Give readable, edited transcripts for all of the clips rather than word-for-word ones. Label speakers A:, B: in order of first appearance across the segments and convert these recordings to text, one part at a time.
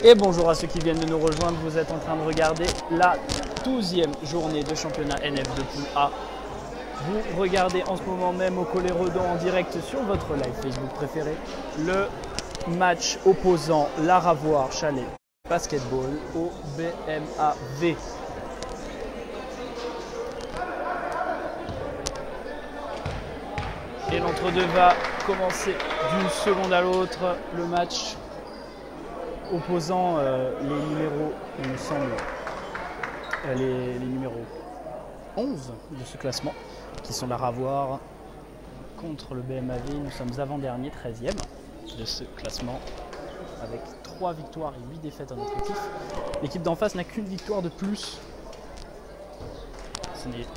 A: Et bonjour à ceux qui viennent de nous rejoindre, vous êtes en train de regarder la 12e journée de championnat NF de Poule A. Vous regardez en ce moment même au Collet-Redon en direct sur votre live Facebook préféré le match opposant l'Aravoire Chalet Basketball au BMAV. Et l'entre-deux va commencer d'une seconde à l'autre le match opposant les numéros, il me semble, les numéros 11 de ce classement, qui sont l'Aravoire contre le BMAV. Nous sommes avant-dernier, 13e de ce classement, avec 3 victoires et 8 défaites en notre équipe. L'équipe d'en face n'a qu'une victoire de plus. Ce n'est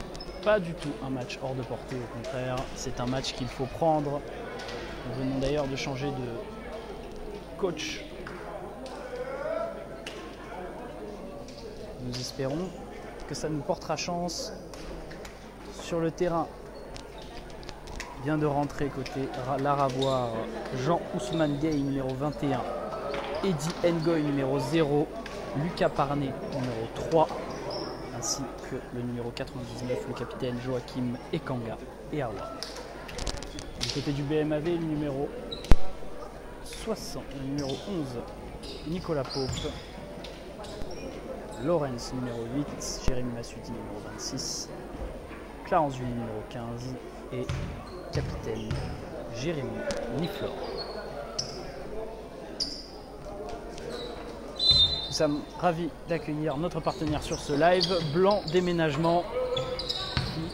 A: pas du tout un match hors de portée, au contraire, c'est un match qu'il faut prendre. Nous venons d'ailleurs de changer de coach. Nous espérons que ça nous portera chance. Sur le terrain vient de rentrer côté l'Aravoire Jean-Ousmane Gay numéro 21, Eddie Ngoy numéro 0, Lucas Parnet numéro 3, ainsi que le numéro 99, le capitaine Joachim Ekanga et Awa. Du côté du BMAV, le numéro 60, le numéro 11, Nicolas Pope, Laurence numéro 8, Jérémy Massudi numéro 26, Clarence Juillet numéro 15 et capitaine Jérémy Niflor. Nous sommes ravis d'accueillir notre partenaire sur ce live, Blanc Déménagement,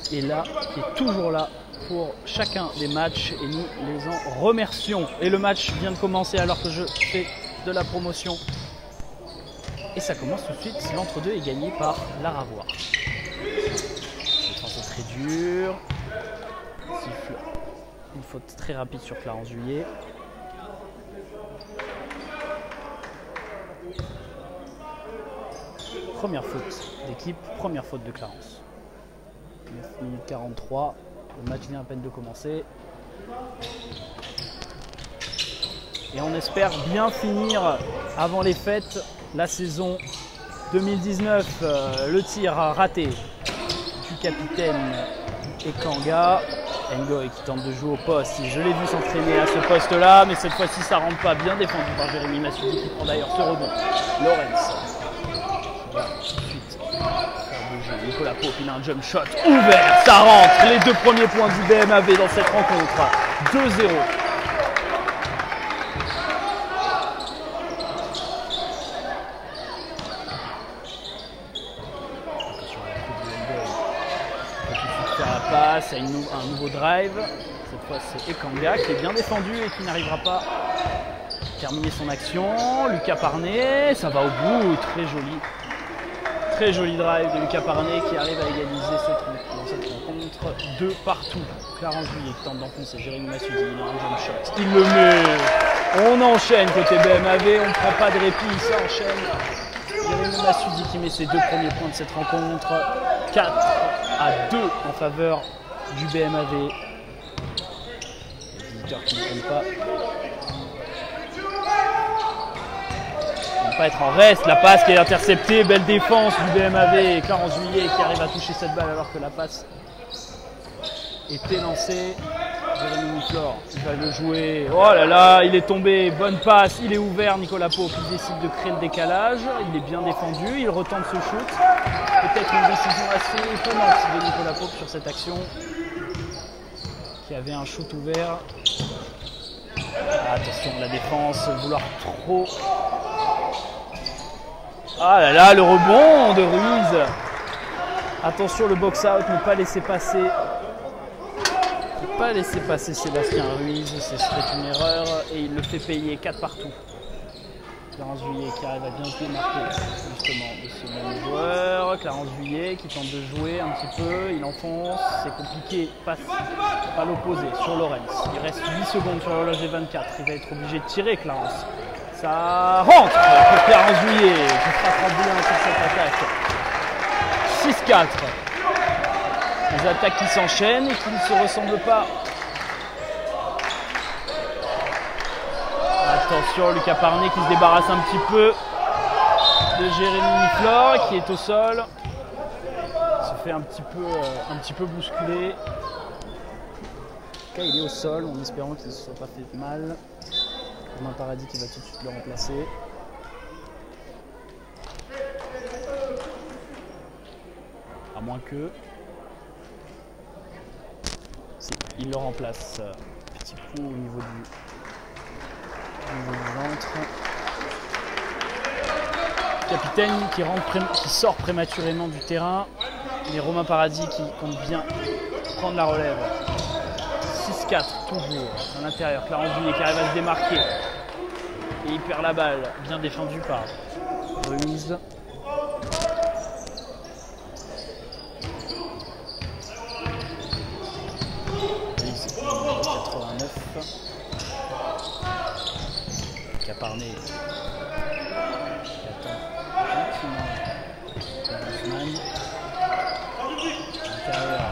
A: qui est là, qui est toujours là pour chacun des matchs et nous les en remercions. Et le match vient de commencer alors que je fais de la promotion. Et ça commence tout de suite, l'entre-deux est gagné par l'Aravoire. Défense très dur. Siffle. Une faute très rapide sur Clarence Juillet. Première faute d'équipe, première faute de Clarence. 9 minutes 43, le match vient à peine de commencer. Et on espère bien finir avant les fêtes la saison 2019. Le tir raté du capitaine Ekanga. Ngoy qui tente de jouer au poste. Je l'ai vu s'entraîner à ce poste-là, mais cette fois-ci ça ne rentre pas. Bien défendu par Jérémy Massudi qui prend d'ailleurs ce rebond. Laurence. Voilà, tout de suite. Faire bouger. Nicolas Pope, il a un jump shot ouvert. Ça rentre. Les 2 premiers points du BMAV dans cette rencontre. 2-0. Passe à un nouveau drive. Cette fois c'est Ekanga qui est bien défendu et qui n'arrivera pas à terminer son action. Lucas Parnet, ça va au bout, très joli drive de Lucas Parnet qui arrive à égaliser cette rencontre. 2 partout. Clarence Juillet qui tente d'enfoncer Jérémy Massudi, il a un jump shot, il le met. On enchaîne côté BMAV, on ne prend pas de répit, ça enchaîne. Jérémy Massudi qui met ses 2 premiers points de cette rencontre. 4-2 en faveur du BMAV. Les visiteurs qui ne comptent pas. Ils ne vont pas être en reste. La passe qui est interceptée. Belle défense du BMAV. Clarence Juillet qui arrive à toucher cette balle alors que la passe est élancée. Jérémy Niflor, il va le jouer. Oh là là, il est tombé. Bonne passe. Il est ouvert. Nicolas Pope qui décide de créer le décalage. Il est bien défendu. Il retente ce shoot. Peut-être une décision assez étonnante de Nicolas Pope sur cette action. Qui avait un shoot ouvert. Attention, la défense, vouloir trop. Ah là là, le rebond de Ruiz. Attention, le box-out, ne pas laisser passer. Ne pas laisser passer Sébastien Ruiz, ce serait une erreur. Et il le fait payer 4 partout. Clarence Juillet qui arrive à bien se démarquer justement de ce même joueur. Clarence Juillet qui tente de jouer un petit peu, il enfonce, c'est compliqué, passe à l'opposé sur Laurence. Il reste 8 secondes sur l'horloge des 24, il va être obligé de tirer Clarence. Ça rentre pour Clarence Juillet qui frappera bien sur cette attaque. 6-4. Des attaques qui s'enchaînent et qui ne se ressemblent pas. Attention, Lucas Parnet qui se débarrasse un petit peu de Jérémy Flore qui est au sol. Il se fait un petit peu bousculer. En tout cas, il est au sol en espérant qu'il ne se soit pas fait mal. Romain Paradis qui va tout de suite le remplacer. À moins que... il le remplace. Petit coup au niveau du ventre. Capitaine qui sort prématurément du terrain. Et Romain Paradis qui compte bien prendre la relève. 6-4 toujours à l'intérieur. Clarence Duyé qui arrive à se démarquer. Et il perd la balle. Bien défendu par Ruiz. Caparnet qui attend gentiment Guzman. Intérieur,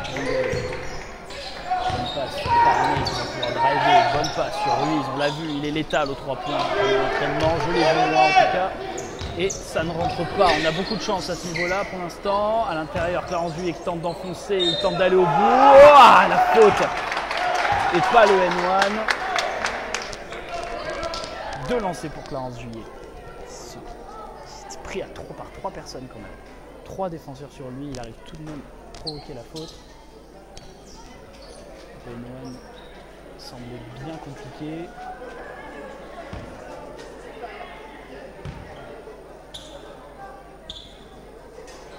A: bonne passe sur Caparnet qui va pouvoir driver, bonne passe sur Ruiz, on l'a vu, il est létal aux 3 points l'entraînement, je l'ai vu moi en tout cas. Et ça ne rentre pas, on a beaucoup de chance à ce niveau-là pour l'instant. À l'intérieur, Clarence Duyé qui tente d'enfoncer, il tente d'aller au bout. Oh, la faute! Et pas le N1. 2 lancers pour Clarence Duyé. C'est pris par 3 personnes quand même. 3 défenseurs sur lui, il arrive tout de même à provoquer la faute. Le N1 semble bien compliqué.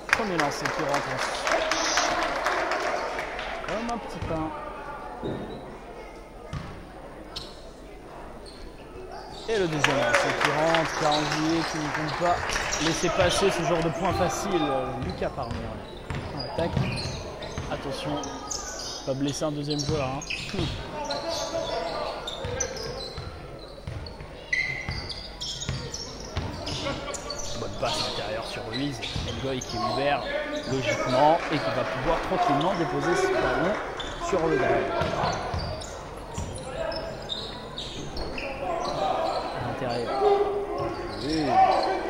A: Premier lancer qui rentre comme un petit pain. Et le deuxième lancer qui rentre, Clarence Duyé qui ne compte pas laisser passer ce genre de point facile. Lucas Parmer en attaque. Attention, pas blesser un deuxième joueur. Hein. Bonne passe à l'intérieur sur Ruiz. Ngoy qui est ouvert logiquement et qui va pouvoir tranquillement déposer ce ballon sur le drive. Oui,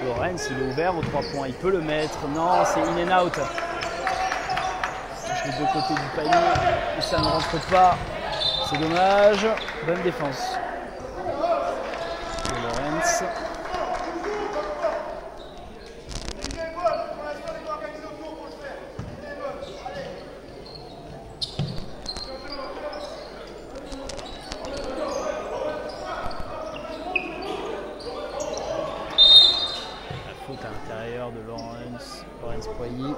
A: Lorenz, il est ouvert aux 3 points, il peut le mettre. Non, c'est in and out. Les 2 côtés du panier et ça ne rentre pas. C'est dommage. Bonne défense de Lorenz. De Lorenz Poilly.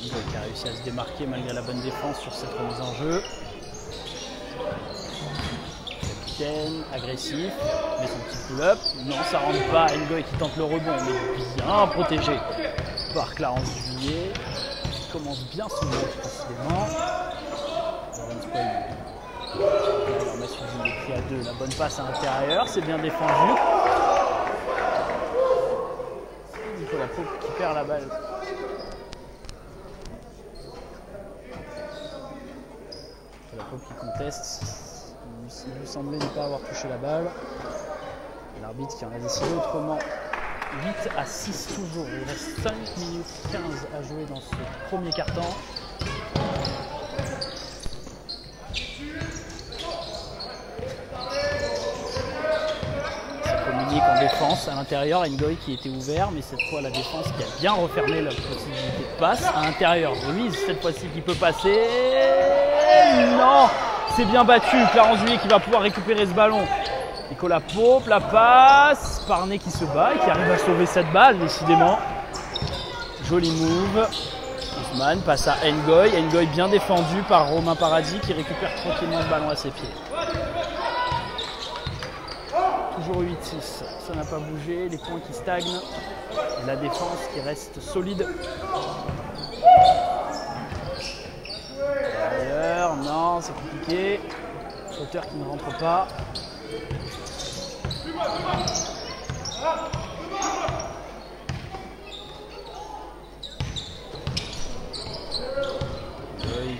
A: Qui a réussi à se démarquer malgré la bonne défense sur cette remise en jeu. Agressif, met son petit pull-up. Non, ça rentre pas. Ngoy qui tente le rebond, mais bien protégé par Clarence Duyé. Qui commence bien son match précisément. Lorenz Poilly. Alors, Massoudi est pris à 2. La bonne passe à l'intérieur, c'est bien défendu. Nicolas Pope qui perd la balle. Nicolas Pope qui conteste. Il lui semblait ne pas avoir touché la balle. L'arbitre qui en a décidé autrement. 8-6 toujours. Il reste 5 minutes 15 à jouer dans ce premier quart-temps. Ça communique en défense à l'intérieur. Ngoy qui était ouvert, mais cette fois la défense qui a bien refermé la possibilité de passe. À l'intérieur, Ruiz cette fois-ci qui peut passer. Non! C'est bien battu, Clarence Duyé qui va pouvoir récupérer ce ballon. Nicolas Pope, la passe. Parnet qui se bat et qui arrive à sauver cette balle, décidément. Joli move. Guzman passe à Ngoy. Ngoy bien défendu par Romain Paradis qui récupère tranquillement ce ballon à ses pieds. Toujours 8-6, ça n'a pas bougé. Les points qui stagnent. La défense qui reste solide. Non, c'est compliqué. Auteur qui ne rentre pas.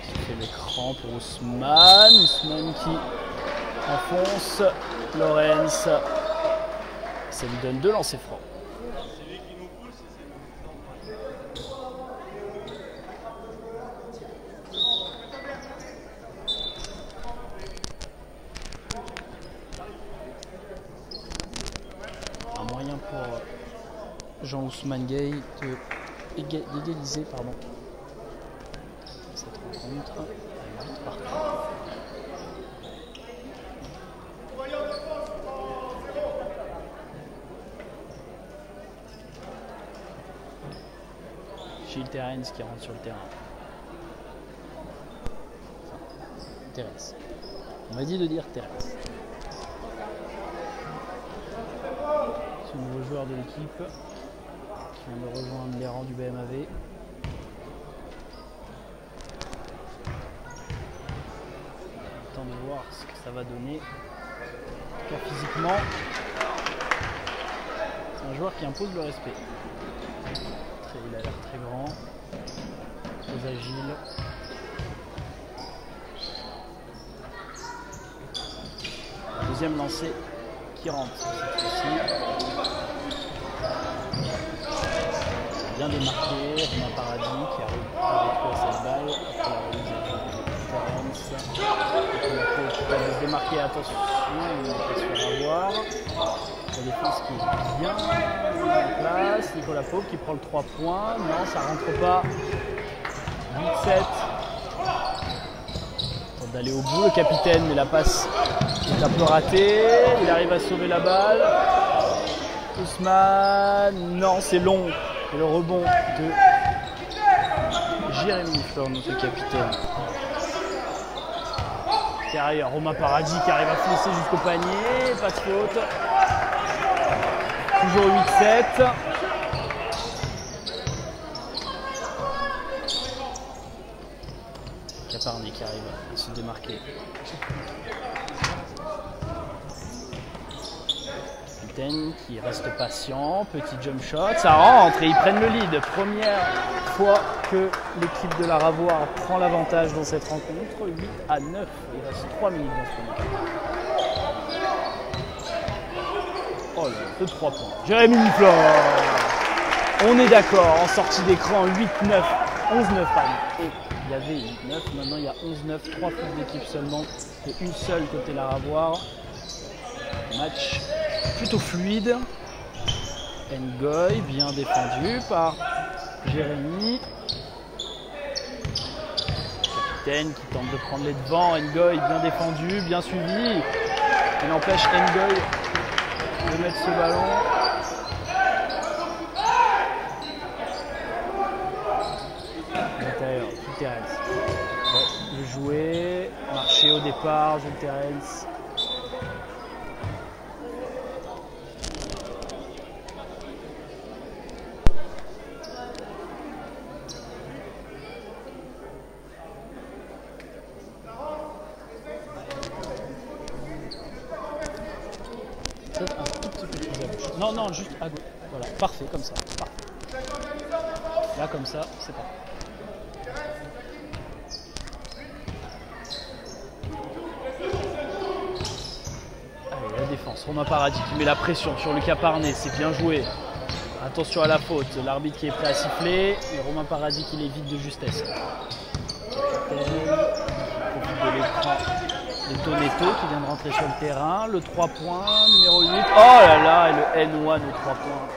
A: Qui fait l'écran pour Ousmane. Ousmane qui enfonce Lorenz. Ça lui donne 2 lancers francs. Un moyen pour Jean-Ousmane Gay d'égaliser cette rencontre. Gilles Terence qui rentre sur le terrain. Terence. On m'a dit de dire Terence. C'est le nouveau joueur de l'équipe qui vient de rejoindre les rangs du BMAV. Temps de voir ce que ça va donner. En tout cas, physiquement, c'est un joueur qui impose le respect. Il a l'air très grand, très agile. Deuxième lancé qui rentre cette fois-ci. Bien démarqué, Romain Paradis qui a retrouvé cette balle après la remise de Terence. Il va se démarquer, attention, il ne va pas se faire avoir. La défense qui est bien en place. Nicolas Pau qui prend le 3 points. Non, ça rentre pas. 8-7. Tente d'aller au bout le capitaine, mais la passe est un peu ratée. Il arrive à sauver la balle. Ousmane. Non, c'est long. Et le rebond de Jérémy Flore, notre capitaine. Derrière, Romain Paradis qui arrive à foncer jusqu'au panier. Pas de faute. Toujours 8-7. Caparné qui arrive à se démarquer. Capitaine qui reste patient. Petit jump shot. Ça rentre et ils prennent le lead. Première fois que l'équipe de la Ravoire prend l'avantage dans cette rencontre. 8-9. Il reste 3 minutes dans ce moment. Oh là, de 3 points. Jérémy Flore. On est d'accord, en sortie d'écran, 8-9, 11-9 pardon. Et il y avait 8-9, maintenant il y a 11-9, 3 fautes d'équipe seulement et une seule côté la Ravoire. Match plutôt fluide. Ngoy, bien défendu par Jérémy. Capitaine qui tente de prendre les devants. Ngoy, bien défendu, bien suivi. Il empêche Ngoy de mettre ce ballon. L'intérieur, Jules Terence. Ouais, le jouer, marcher au départ, Jules Terence. Non, non, juste à gauche. Voilà, parfait, comme ça. Parfait. Là, comme ça, c'est parfait. Allez, la défense. Romain Paradis qui met la pression sur Lucas Parné. C'est bien joué. Attention à la faute. L'arbitre qui est prêt à siffler. Et Romain Paradis qui l'évite de justesse. Capitaine. Profite de l'écran. Le Toneto qui vient de rentrer sur le terrain. Le 3 points, numéro 8. Oh là là, et le N1, le 3 points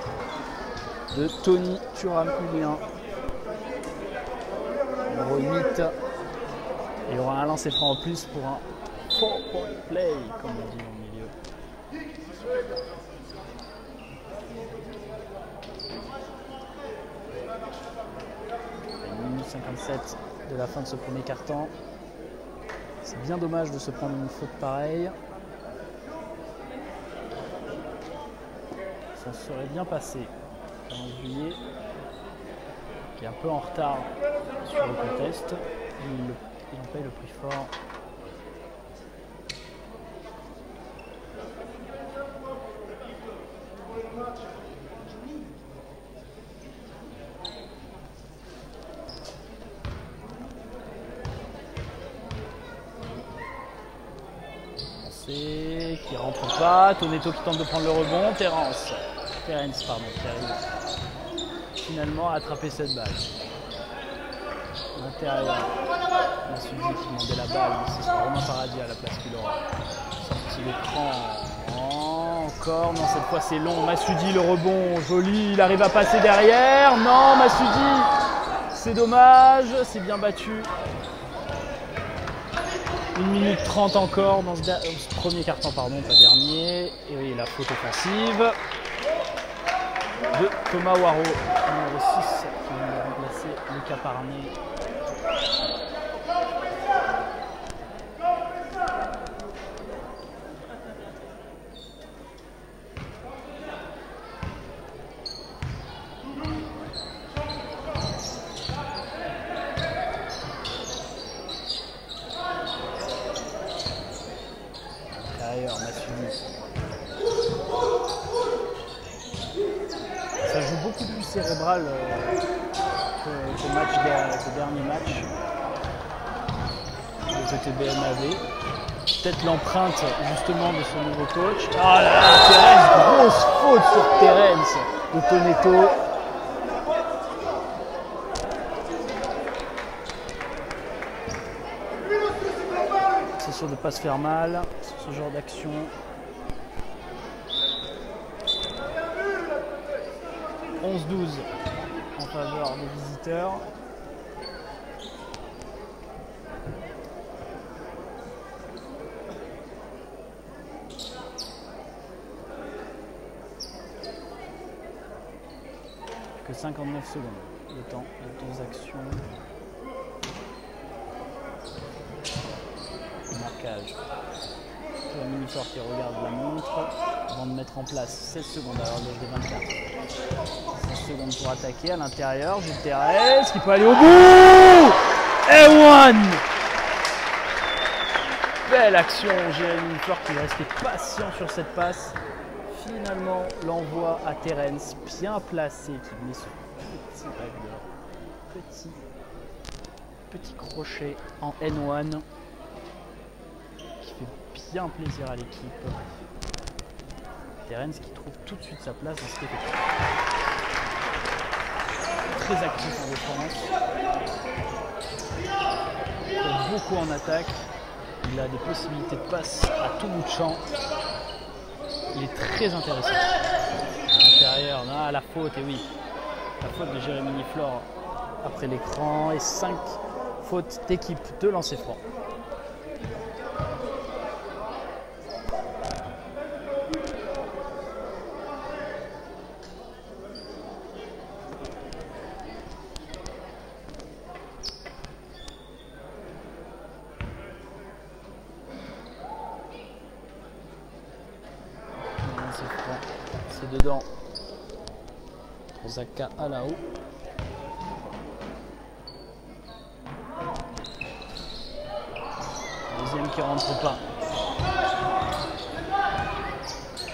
A: de Tony Turam-Hulien. Numéro 8. Et il y aura un lancer franc en plus pour un 4-point play, comme on dit au milieu. Minute 57 de la fin de ce premier quart-temps. C'est bien dommage de se prendre une faute pareille. Ça serait bien passé. Calendrier qui est un peu en retard sur le contest. Il en paye le prix fort. qui rentre pas. Toneto qui tente de prendre le rebond. Terence qui arrive finalement à attraper cette balle. L'intérieur. Masudi qui demandait la balle, mais ce sera Romain Paradis à la place qu'il aura. Sorti l'écran. Encore, non, cette fois c'est long. Masudi, le rebond, joli. Il arrive à passer derrière. Non, Masudi, c'est dommage. C'est bien battu. 1 minute 30 encore dans ce premier carton, pardon, pas dernier. Et oui, la faute offensive de Thomas Waro, numéro 6, qui vient de remplacer Lucas Parné. Ça joue beaucoup plus cérébral que dernier match de côté BMAV. Peut-être l'empreinte justement de son nouveau coach. Ah là là, Terence, grosse faute sur Terence de Toneto. C'est sûr de ne pas se faire mal sur ce genre d'action. 11-12 en faveur des visiteurs. Que 59 secondes le temps de transaction. Marquage. Jérémy Flore qui regarde la montre avant de mettre en place 16 secondes à l'horloge des 24. 16 secondes pour attaquer à l'intérieur. Jules Thérèse qui peut aller au bout. Et one. Belle action, Jérémy Flore qui est resté patient sur cette passe. Finalement, l'envoi à Terence, bien placé, qui met ce petit règle, petit crochet en N1 qui fait bien plaisir à l'équipe. Terence qui trouve tout de suite sa place dans cette équipe. Très actif en défense, beaucoup en attaque. Il a des possibilités de passe à tout bout de champ. Il est très intéressant. À l'intérieur, la faute, et oui, la faute de Jérémy Flore après l'écran, et 5 fautes d'équipe de lancer franc. C'est dedans. Zaka à la haut. Deuxième qui rentre pas.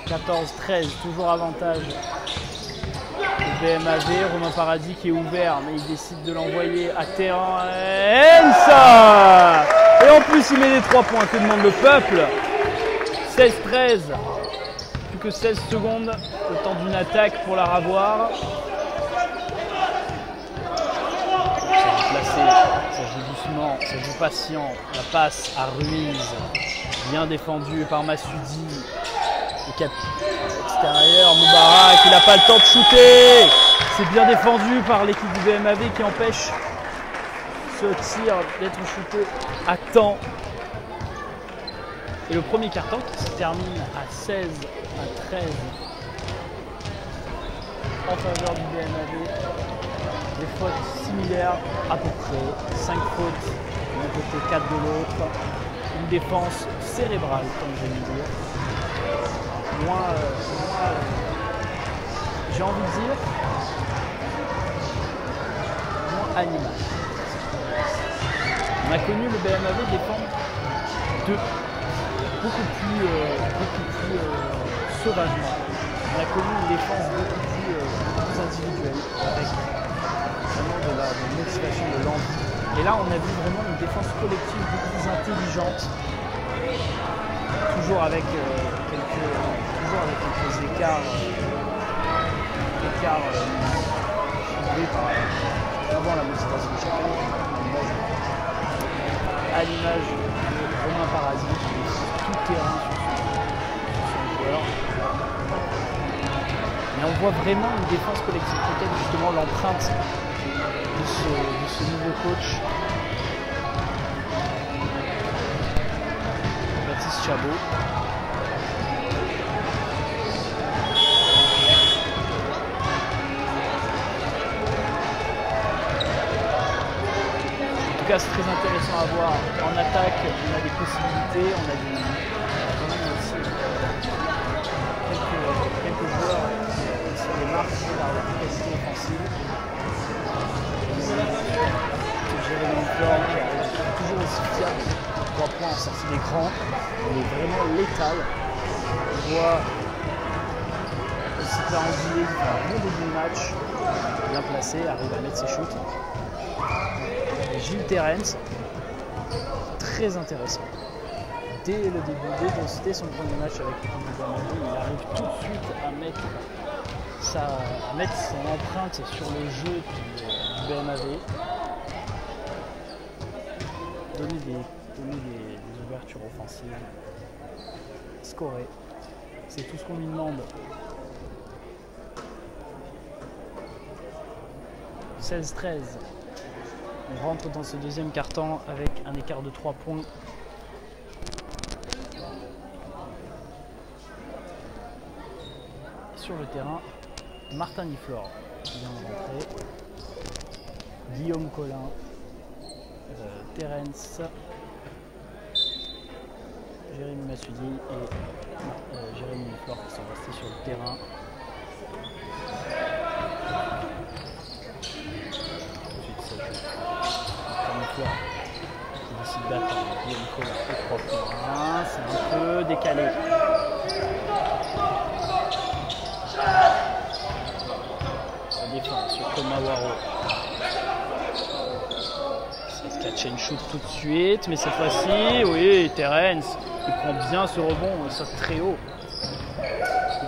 A: 14-13, toujours avantage de BMAV. Romain Paradis qui est ouvert, mais il décide de l'envoyer à terrain. Et en plus, il met les 3 points. Que demande le peuple? 16-13. Que 16 secondes, le temps d'une attaque pour la ravoir. Ça joue placé, ça joue doucement, ça joue patient. La passe à Ruiz, bien défendue par Masudi. Le cap extérieur, Moubarak, il n'a pas le temps de shooter. C'est bien défendu par l'équipe du BMAV qui empêche ce tir d'être shooté à temps. Et le premier carton qui se termine à 16 à 13 en faveur du BMAV. Des fautes similaires à peu près. 5 fautes d'un côté, 4 de l'autre. Une défense cérébrale, comme je vais dire. J'ai envie de dire, moins animal. On a connu le BMAV défendre beaucoup plus sauvagement. On a connu une défense beaucoup plus individuelle, avec vraiment de l'expression de l'envie. Et là, on a vu vraiment une défense collective beaucoup plus intelligente, toujours avec toujours avec quelques écarts chiffrés avant la motivation de chacun, à l'image de Romain Parasite, qui est tout terrain sur son joueur. Mais on voit vraiment une défense collective, peut-être justement l'empreinte de ce nouveau coach. Baptiste Chabot. En tout cas, c'est très intéressant à voir. En attaque, on a des possibilités, on a quand même aussi quelques joueurs sur les marques de la capacité offensive. Jérémy Flore qui est toujours aussi fiable. 3 points en sortie d'écran. Il est vraiment létal. On voit aussi Perangulé qui fait un bon début de match. Bien placé, arrive à mettre ses shoots. Et Gilles Terrence, très intéressant. Dès le début, dès son premier match avec le BMAV, il arrive tout de suite à mettre son empreinte sur le jeu du BMAV. Donner des ouvertures offensives, scorer, c'est tout ce qu'on lui demande. 16-13. On rentre dans ce deuxième quart-temps avec un écart de 3 points. Sur le terrain, Martin Niflor qui vient de rentrer, Guillaume Collin, Terence, Jérémy Massoudi et Jérémy Niflor qui sont restés sur le terrain. Ensuite, ça joue. Martin Niflor qui décide d'attendre Guillaume Collin et 3 points. C'est un peu décalé. Ça défend sur Thomas Waro. Catch and shoot tout de suite, mais cette fois-ci, oui, Terence, il prend bien ce rebond, il sort très haut.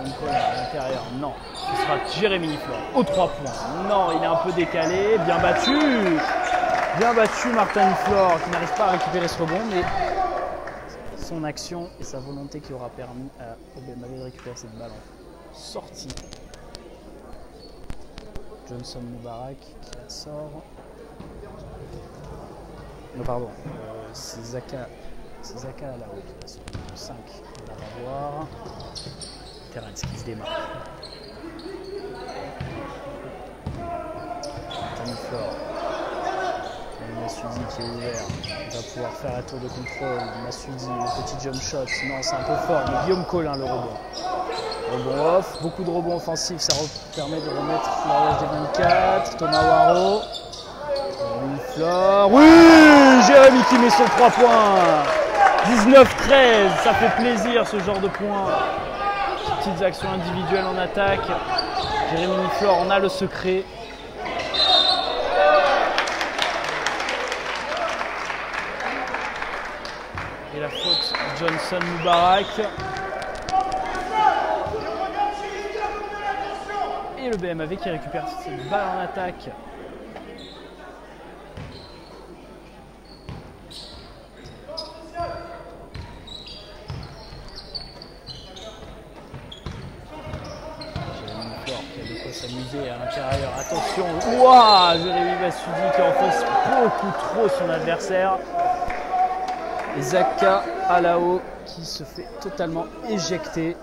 A: Guillaume à l'intérieur, non. Ce sera Jérémy Niflor aux 3 points. Non, il est un peu décalé, bien battu Martin Niflor qui n'arrive pas à récupérer ce rebond, mais son action et sa volonté qui aura permis au BMAV de récupérer cette balle en sortie. Johnson Moubarak qui la sort. Non, pardon, c'est Zaka là-haut qui passe le 5, on va voir. Terence qui se démarque. Taniflor. Massoudi qui est ouvert. Il va pouvoir faire un tour de contrôle. Massoudi, le petit jump shot. Non, c'est un peu fort, mais Guillaume Collin le rebond. Rebond off, beaucoup de rebonds offensifs, ça permet de remettre la des 24. Thomas Waro. Niflor. Oui, Jérémy qui met son 3 points. 19-13, ça fait plaisir ce genre de points. Petites actions individuelles en attaque. Jérémy Niflor, on a le secret. Et la faute Johnson Moubarak. Et le BMAV qui récupère cette balle en attaque. S'amuser à l'intérieur, attention, ouah, Jérémy Massoudi qui enfonce beaucoup trop son adversaire. Et Zaka Alao qui se fait totalement éjecter.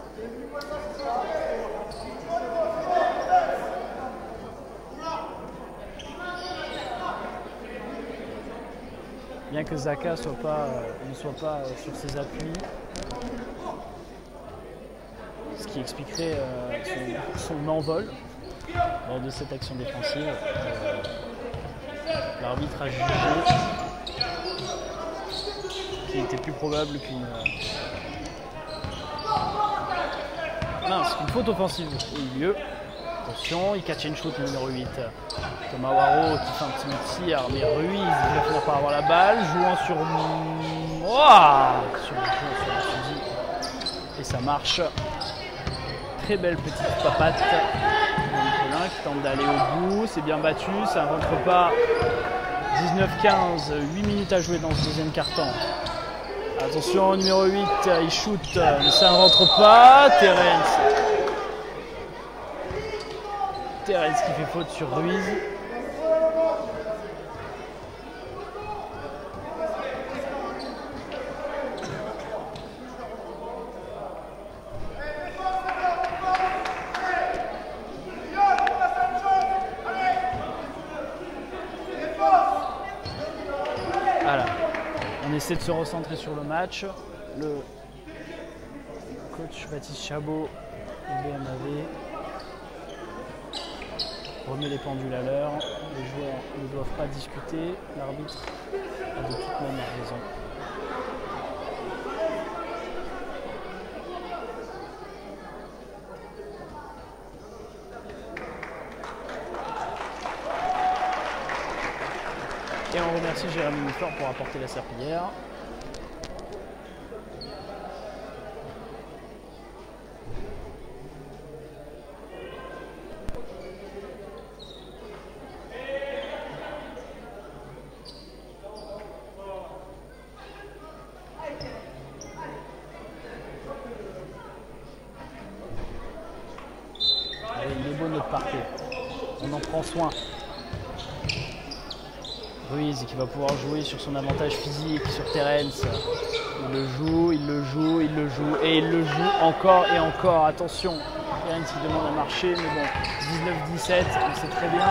A: Bien que Zaka ne soit pas sur ses appuis. Ce qui expliquerait son envol lors de cette action défensive. L'arbitre a jugé qu'il était plus probable qu'une faute offensive au milieu. Attention, il catch and shoot numéro 8. Thomas Waro qui fait un petit tir, mais Ruiz il va finir par avoir la balle, jouant sur Massoudi. Et ça marche. Très belle petite papate. Colin qui tente d'aller au bout. C'est bien battu. Ça ne rentre pas. 19-15. 8 minutes à jouer dans ce deuxième quart-temps. Attention, numéro 8. Il shoot. Mais ça ne rentre pas. Terence qui fait faute sur Ruiz. On essaie de se recentrer sur le match. Le coach Baptiste Chabot du BMAV remet les pendules à l'heure. Les joueurs ne doivent pas discuter. L'arbitre a de toute manière raison. Et on remercie Jérémy Mouffleur pour apporter la serpillière. Allez, il est beau notre parquet. On en prend soin. Ruiz qui va pouvoir jouer sur son avantage physique, sur Terence. Il le joue, il le joue, il le joue et il le joue encore et encore. Attention, Terence qui demande à marcher, mais bon, 19-17, on sait très bien.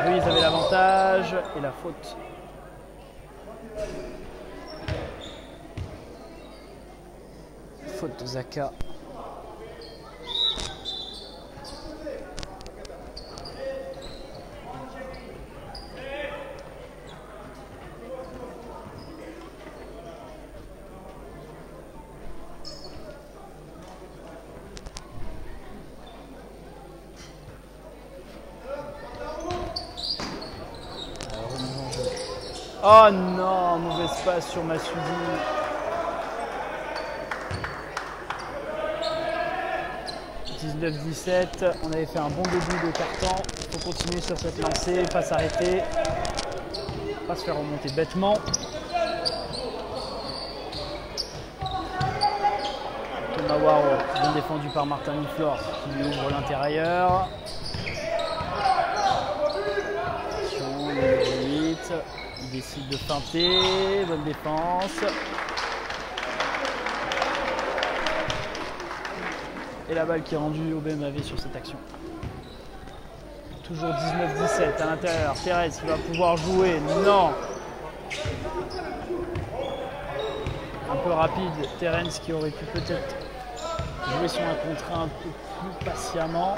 A: Ruiz avait l'avantage et la faute. Faute de Zaka. Oh non, mauvaise passe sur Massoudi. « 19-17, on avait fait un bon début de carton. Il faut continuer sur cette lancée, pas s'arrêter, pas se faire remonter bêtement. Thomas Waro, bien défendu par Martin Miflor qui lui ouvre l'intérieur. Attention, numéro 8. Il décide de feinter, bonne défense. Et la balle qui est rendue au BMAV sur cette action. Toujours 19-17 à l'intérieur. Thérèse qui va pouvoir jouer. Non. Un peu rapide. Terence qui aurait pu peut-être jouer son 1 contre 1 un peu plus patiemment.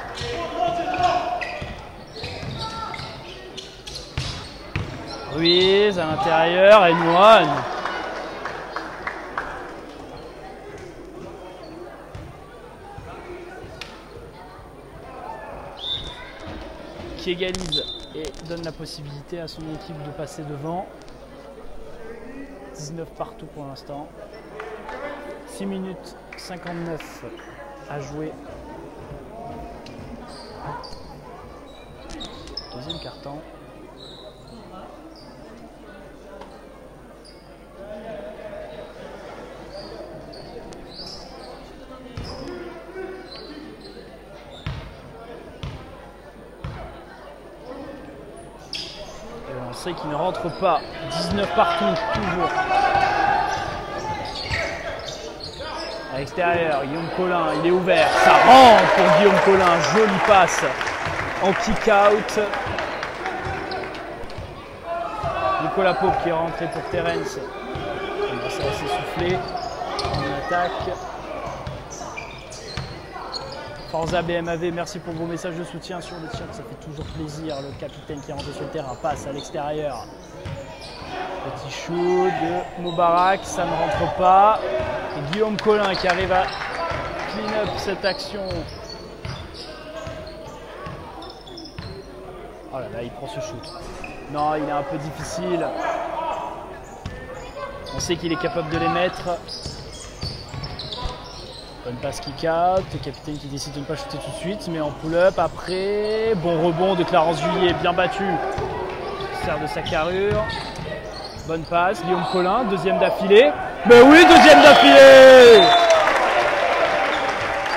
A: Ruiz à l'intérieur et Nouane. Qui égalise et donne la possibilité à son équipe de passer devant. 19 partout pour l'instant. 6 minutes 59 à jouer. Deuxième carton. Qui ne rentre pas. 19 partout, toujours. À l'extérieur, Guillaume Collin, il est ouvert. Ça rentre pour Guillaume Collin. Jolie passe en kick-out. Nicolas Pope qui est rentré pour Terence. Ça va s'essouffler. On attaque. Forza BMAV, merci pour vos messages de soutien sur le chat, ça fait toujours plaisir. Le capitaine qui est rentré sur le terrain passe à l'extérieur. Petit shoot de Moubarak, ça ne rentre pas. Et Guillaume Collin qui arrive à clean up cette action. Oh là là, il prend ce shoot. Non, il est un peu difficile. On sait qu'il est capable de les mettre. Bonne passe kick out, le capitaine qui décide de ne pas shooter tout de suite, mais en pull-up après. Bon rebond de Clarence Juillet, bien battu. Il sert de sa carrure. Bonne passe, Guillaume Collin, deuxième d'affilée. Mais oui, deuxième d'affilée!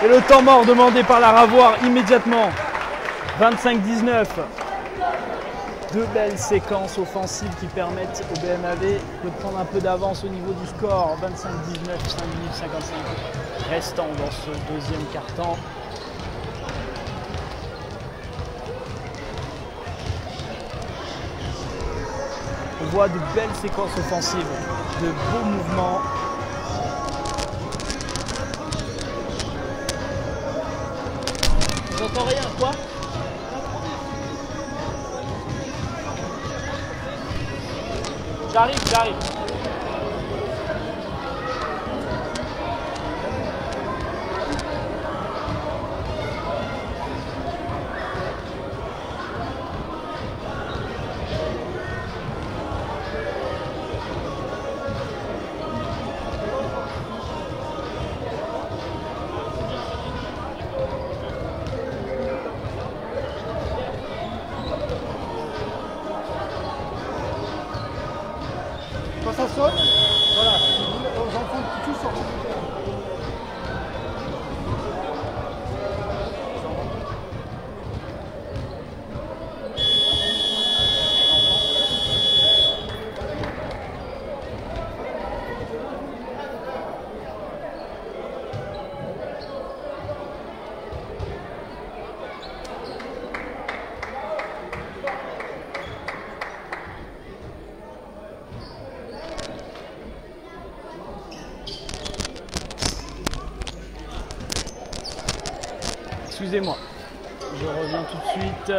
A: Et le temps mort demandé par la Ravoire immédiatement. 25-19. Deux belles séquences offensives qui permettent au BMAV de prendre un peu d'avance au niveau du score. 25-19, 5 minutes 55 restant dans ce deuxième quart-temps. On voit de belles séquences offensives, de beaux mouvements. J'entends rien, quoi? J'arrive.
B: Quand ça sonne, voilà, aux enfants tout sortent.
A: Excusez-moi, je reviens tout de suite.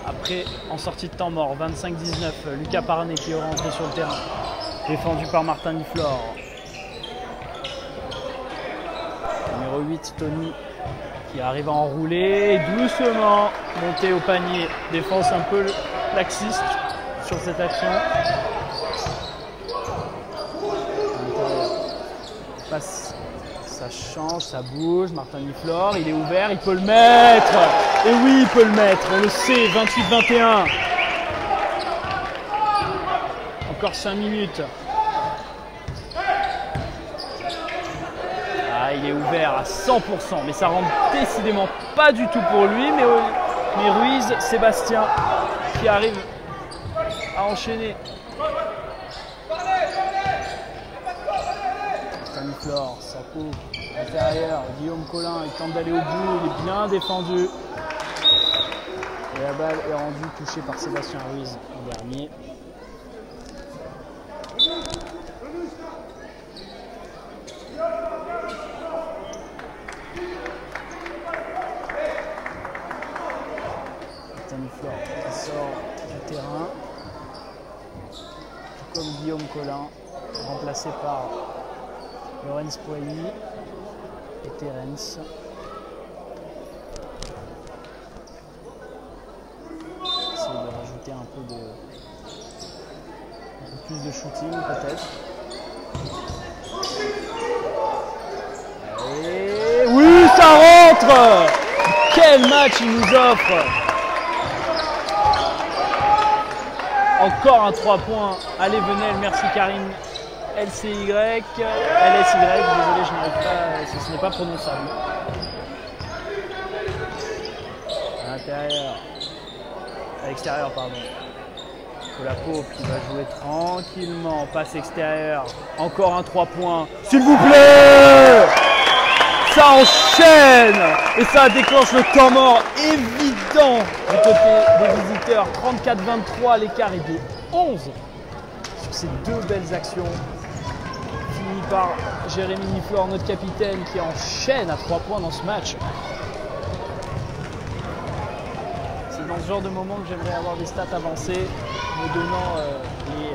A: Après, en sortie de temps mort, 25-19, Lucas Parnet qui est rentré sur le terrain, défendu par Martin Niflor. Numéro 8, Tony, qui arrive à enrouler, doucement monter au panier. Défense un peu laxiste sur cette action. Passe. Ça change, ça bouge, Martin Niflor, il est ouvert, il peut le mettre. Et oui, il peut le mettre, on le sait, 28-21. Encore 5 minutes. Ah, il est ouvert à 100%, mais ça rentre décidément pas du tout pour lui. Mais Ruiz, Sébastien, qui arrive à enchaîner. Martin Niflor, ça coupe. Intérieur, Guillaume Collin, il tente d'aller au bout, il est bien défendu. Et la balle est rendue touchée par Sébastien Ruiz en dernier. Martin Niflor qui sort du terrain, tout comme Guillaume Collin, remplacé par Lorenz Poigny et Terence. Essayer de rajouter un peu plus de shooting peut-être. Et oui, ça rentre! Quel match il nous offre! Encore un 3 points. Allez, Venelle, merci Karine. LCY, désolé, je n'arrive pas, ce n'est pas prononçable. À l'intérieur, à l'extérieur, pardon. Colapo qui va jouer tranquillement, passe extérieur, encore un 3 points, s'il vous plaît! Ça enchaîne! Et ça déclenche le temps mort évident du côté des visiteurs. 34-23, l'écart est de 11 sur ces deux belles actions. Par Jérémy Niflor, notre capitaine, qui enchaîne à 3 points dans ce match. C'est dans ce genre de moment que j'aimerais avoir des stats avancées, me donnant les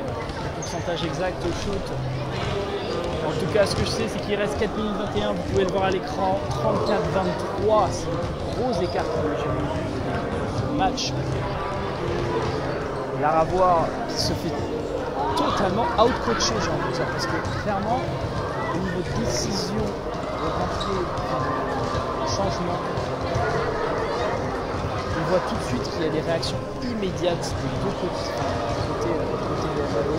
A: pourcentages exacts au shoot. En tout cas, ce que je sais, c'est qu'il reste 4 minutes 21, vous pouvez le voir à l'écran, 34-23, c'est un gros écart que j'ai vu de ce match. La Ravoire qui se fait totalement out-coaché, j'ai envie de dire, parce que clairement, au niveau de décision rentrée de changement. On voit tout de suite qu'il y a des réactions immédiates des deux côtés, du côté de Malo.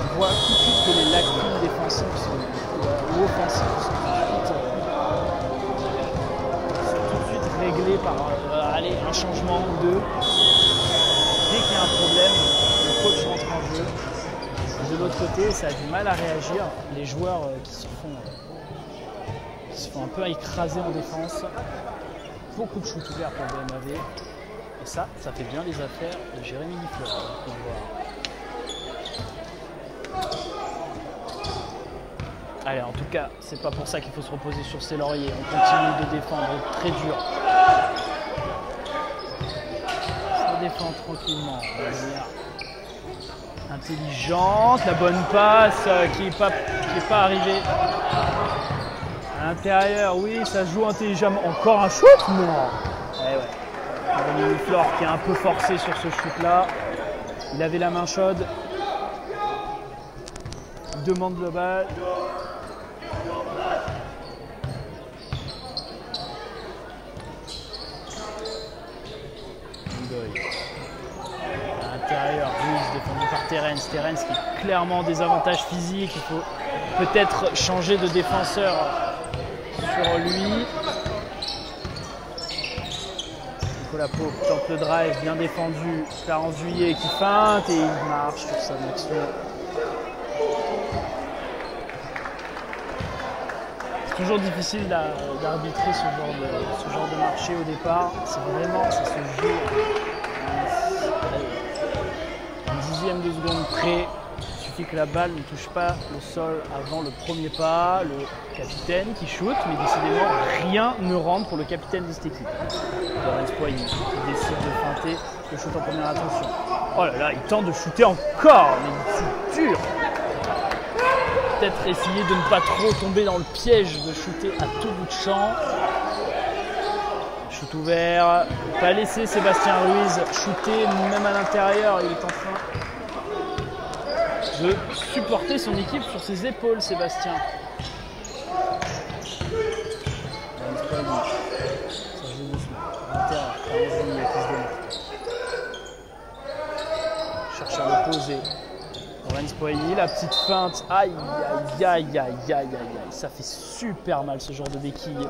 A: On voit tout de suite que les lacunes défensives ou offensives sont tout de suite réglées par allez, un changement ou deux. Dès qu'il y a un problème, le coach rentre en jeu. De l'autre côté, ça a du mal à réagir. Les joueurs qui se font un peu écraser en défense. Beaucoup de shoots ouverts pour le BMAV. Et ça fait bien les affaires de Jérémy Nifleur. Allez, en tout cas, c'est pas pour ça qu'il faut se reposer sur ses lauriers. On continue de défendre très dur. Ça défend tranquillement. De manière intelligente. La bonne passe qui n'est pas arrivée. À l'intérieur, oui, ça joue intelligemment. Encore un shoot? Non. Eh ouais. Jérémy Nifleur qui est un peu forcé sur ce shoot-là. Il avait la main chaude. Il demande le bal. À l'intérieur, Ruiz défendu par Terence. Terence qui est clairement des avantages physiques. Il faut peut-être changer de défenseur sur lui. Nicolas Pau tente le drive, bien défendu. Clarence Juillet qui feinte et il marche sur sa action. C'est toujours difficile d'arbitrer ce genre de marché au départ. C'est vraiment, ça se joue un dixième de seconde près. Il suffit que la balle ne touche pas le sol avant le premier pas. Le capitaine qui shoot, mais décidément rien ne rentre pour le capitaine de cette équipe. Laurence Poigny qui décide de feinter le shoot en première attention. Oh là là, il tente de shooter encore, mais c'est dur. Peut-être essayer de ne pas trop tomber dans le piège de shooter à tout bout de champ. Shoot ouvert, pas laisser Sébastien Ruiz shooter même à l'intérieur. Il est en train de supporter son équipe sur ses épaules, Sébastien. Ça joue doucement. À l'intérieur, cherche à l'opposer. Laurence Poigny, la petite feinte, aïe aïe aïe aïe aïe aïe aïe, ça fait super mal ce genre de béquille.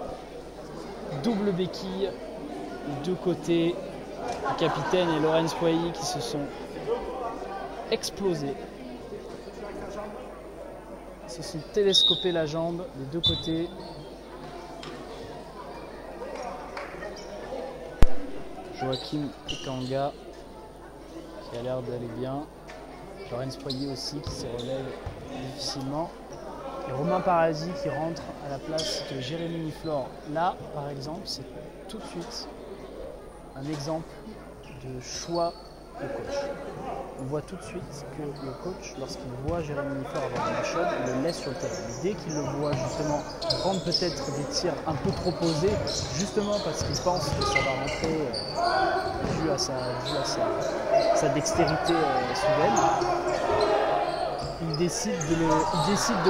A: Double béquille, les deux côtés, le capitaine et Laurence Poigny qui se sont explosés. Ils se sont télescopés la jambe, les deux côtés. Joachim Ekanga qui a l'air d'aller bien. Laurence Poigny aussi qui se relève difficilement. Et Romain Paradis qui rentre à la place de Jérémy Nifleur. Là, par exemple, c'est tout de suite un exemple de choix de coach. On voit tout de suite que le coach, lorsqu'il voit Jérémy Nifleur avoir la chaude, il le laisse sur le terrain. Mais dès qu'il le voit justement prendre peut-être des tirs un peu trop posés, justement parce qu'il pense que ça va rentrer dû à sa dextérité soudaine, il décide de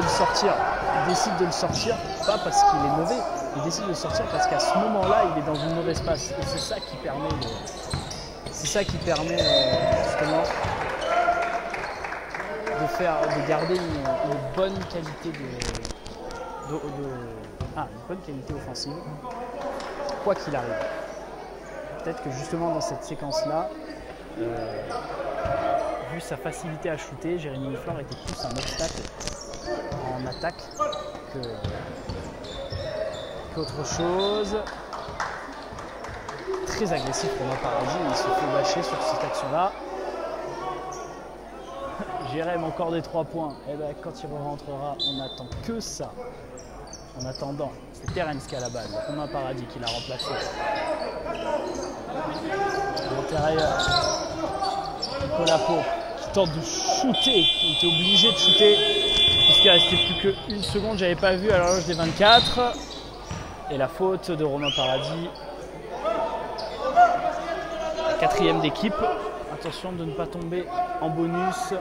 A: le sortir. Il décide de le sortir, pas parce qu'il est mauvais, il décide de le sortir parce qu'à ce moment-là, il est dans une mauvaise passe. Et c'est ça qui permet justement de garder une bonne qualité une bonne qualité offensive, quoi qu'il arrive. Peut-être que justement dans cette séquence-là, vu sa facilité à shooter, Jérémy Nifleur était plus un obstacle en attaque qu'autre chose. Très agressif pour Romain Paradis, il se fait bâcher sur cette action-là. Jérémy encore des 3 points. Et ben, quand il rentrera, on n'attend que ça. En attendant, c'est Terence qui a la balle, Romain Paradis qui l'a remplacé. À l'intérieur, Nicolas Pau qui tente de shooter, il était obligé de shooter puisqu'il restait plus qu'une seconde, j'avais pas vu à l'horloge des 24. Et la faute de Romain Paradis, la 4e d'équipe. Attention de ne pas tomber en bonus.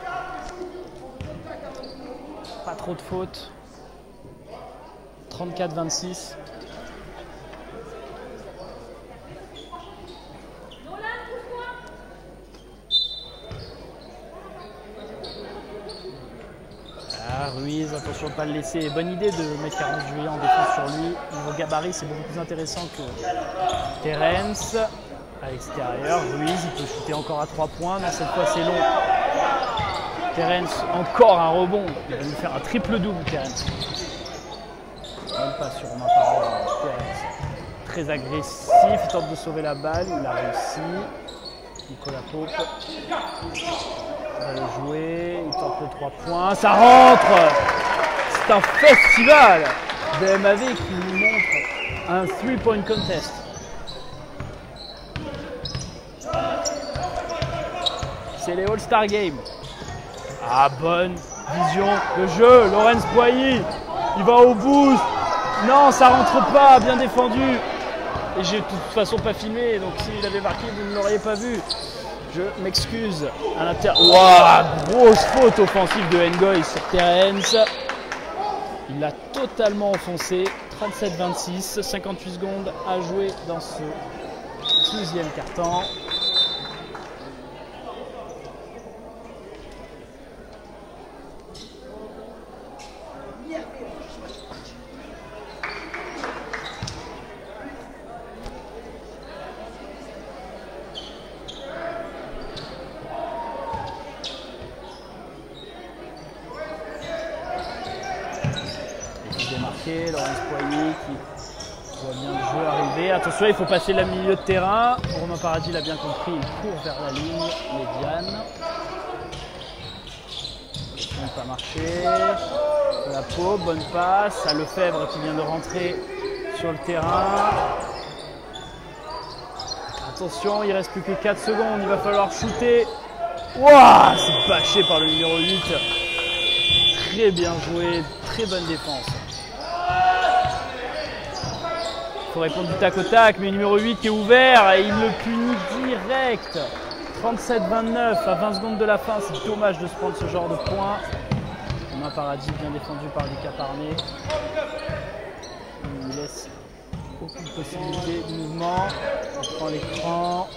A: Pas trop de fautes. 34-26. Ruiz, attention de ne pas le laisser. Bonne idée de mettre 40 juillet en défense sur lui. Niveau gabarit, c'est beaucoup plus intéressant que Terence. À l'extérieur, Ruiz, il peut shooter encore à 3 points. Non, cette fois, c'est long. Terence, encore un rebond. Il va nous faire un triple-double, Terence. Même pas sur ma parole. Terence. Très agressif, il tente de sauver la balle. Il a réussi. Nicolas Pope. Il va le jouer, il tente le 3 points, ça rentre! C'est un festival de MAV qui nous montre un 3-point contest. C'est les All-Star Games. Ah, bonne vision de jeu, Laurence Boilly, il va au boost. Non, ça rentre pas, bien défendu. Et j'ai de toute façon pas filmé, donc s'il avait marqué, vous ne l'auriez pas vu. Je m'excuse à l'intérieur. Waouh, grosse faute offensive de Ngoy sur Terence. Il l'a totalement enfoncé. 37-26, 58 secondes à jouer dans ce 12e quart-temps. Laurence Boilly qui voit bien le jeu arriver. Attention, il faut passer le milieu de terrain. Romain Paradis l'a bien compris, il court vers la ligne médiane. Ça n'a pas marché. La Pau, bonne passe. À Lefebvre qui vient de rentrer sur le terrain. Attention, il reste plus que 4 secondes. Il va falloir shooter. Waouh, c'est bâché par le numéro 8. Très bien joué, très bonne défense. Il faut répondre du tac au tac, mais le numéro 8 qui est ouvert et il le punit direct. 37-29 à 20 secondes de la fin, c'est dommage de se prendre ce genre de points. Romain Paradis bien défendu par Lucas Parné. Il lui laisse aucune possibilité de mouvement. On prend l'écran.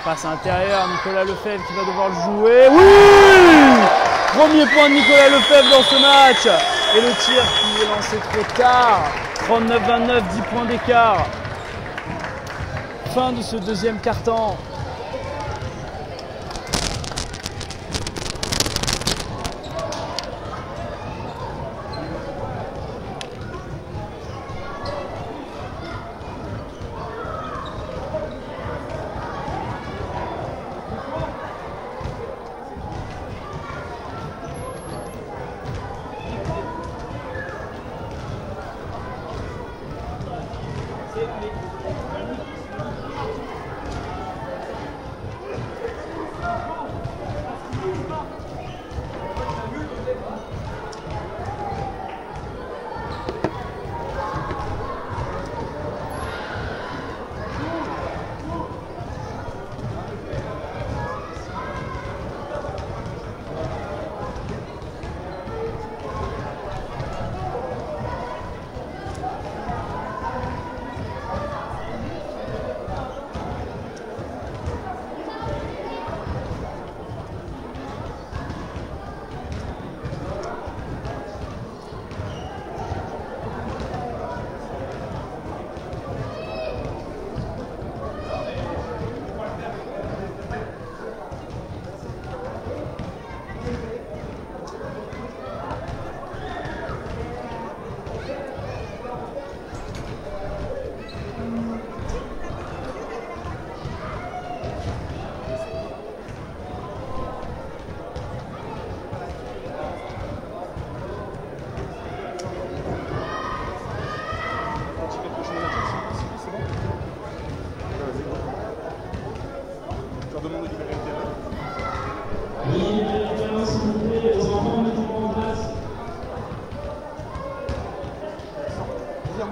A: Passe à l'intérieur, Nicolas Lefebvre qui va devoir le jouer. Oui! Premier point de Nicolas Lefebvre dans ce match. Et le tir qui est lancé trop tard. 39-29, 10 points d'écart. Fin de ce deuxième quart-temps.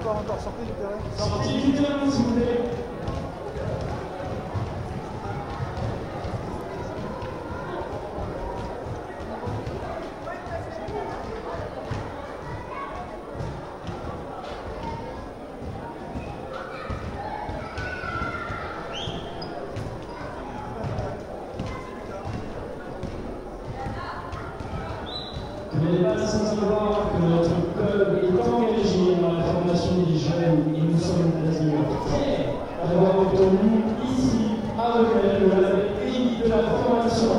B: Encore, sortez du terrain. Sortez du terrain, s'il vous plaît.
C: temps engagé dans la formation des jeunes et nous sommes d'ailleurs fiers d'avoir obtenu ici à Revel le label élite de la formation.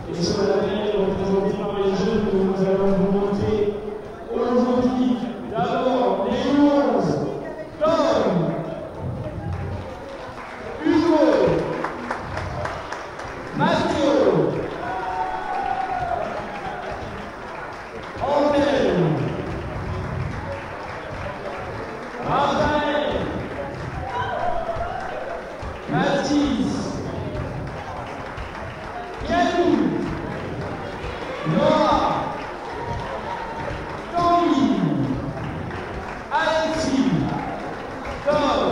C: Et ce label représenté par les jeunes que nous allons vous montrer aujourd'hui. D'abord les 11 Tom, Hugo, Mathieu, André, Raphaël, Mathis, Yannou, Noah, Tanguy, Alexis, Tom,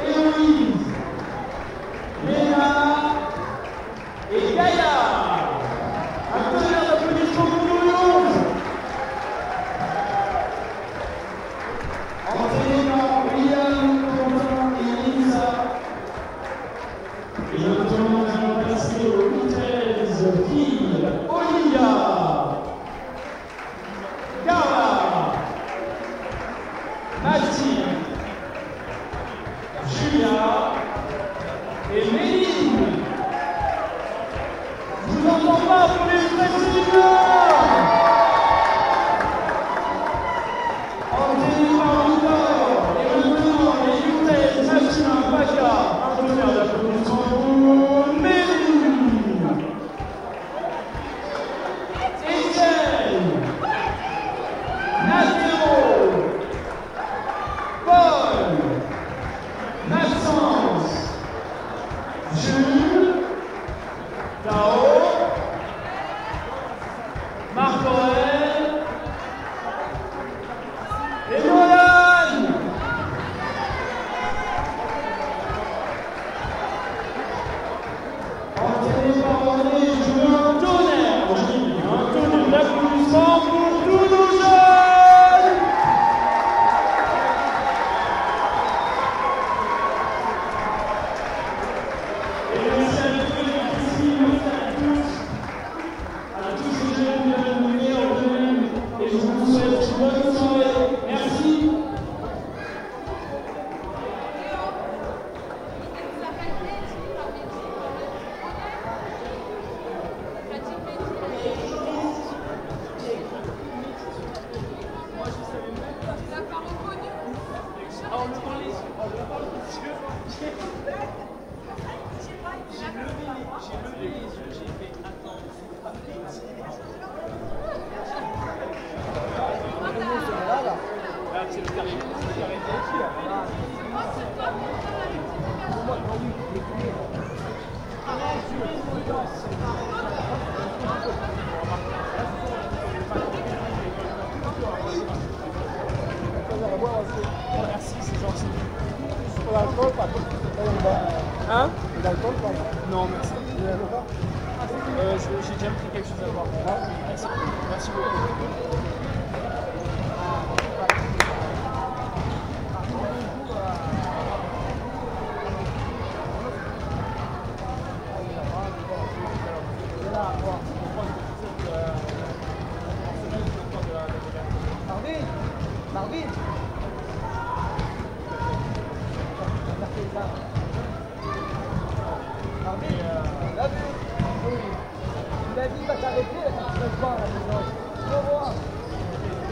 C: Héloïse, Léna et Gaïa. Un tonnerre d'applaudissements pour nous les 11. Entraînés par William, Quentin et Elisa. Et maintenant nous allons passer aux 13 filles. Olivia, Carla, Mathilde, Julia et Méline. Je vous entends pas pour les présidents. Entraînés par Victor et maintenant les Younes, Maxime, Paca. Un tonnerre d'applaudissements pour Méline, Étienne, Nathéro, Paul, Maxence, Jules, Tao, Marc-Aurèle et Nolan. Entraîné par René, je veux un tonnerre. Je dis bien un tonnerre d'applaudissements pour tous nos jeunes. Et merci à tous les ici, merci à tous ces jeunes de la lumière au domaine, et je vous souhaite une bonne soirée. Merci.
A: Merci, c'est gentil.
B: L'alcool, pas tout.
A: Hein?
B: L'alcool, pas.
A: Non, merci. J'ai déjà pris quelque chose à boire. Merci. Merci beaucoup.
B: Marvin. Là, il a dit qu'il va s'arrêter, il va se voir à la maison. Au revoir.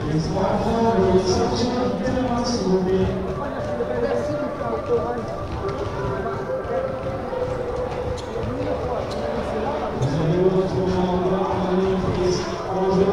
C: Les enfants, les sortir du terrain, s'il vous plaît.
B: Merci,
C: Vous allez vous retrouver encore en ligne en jeu.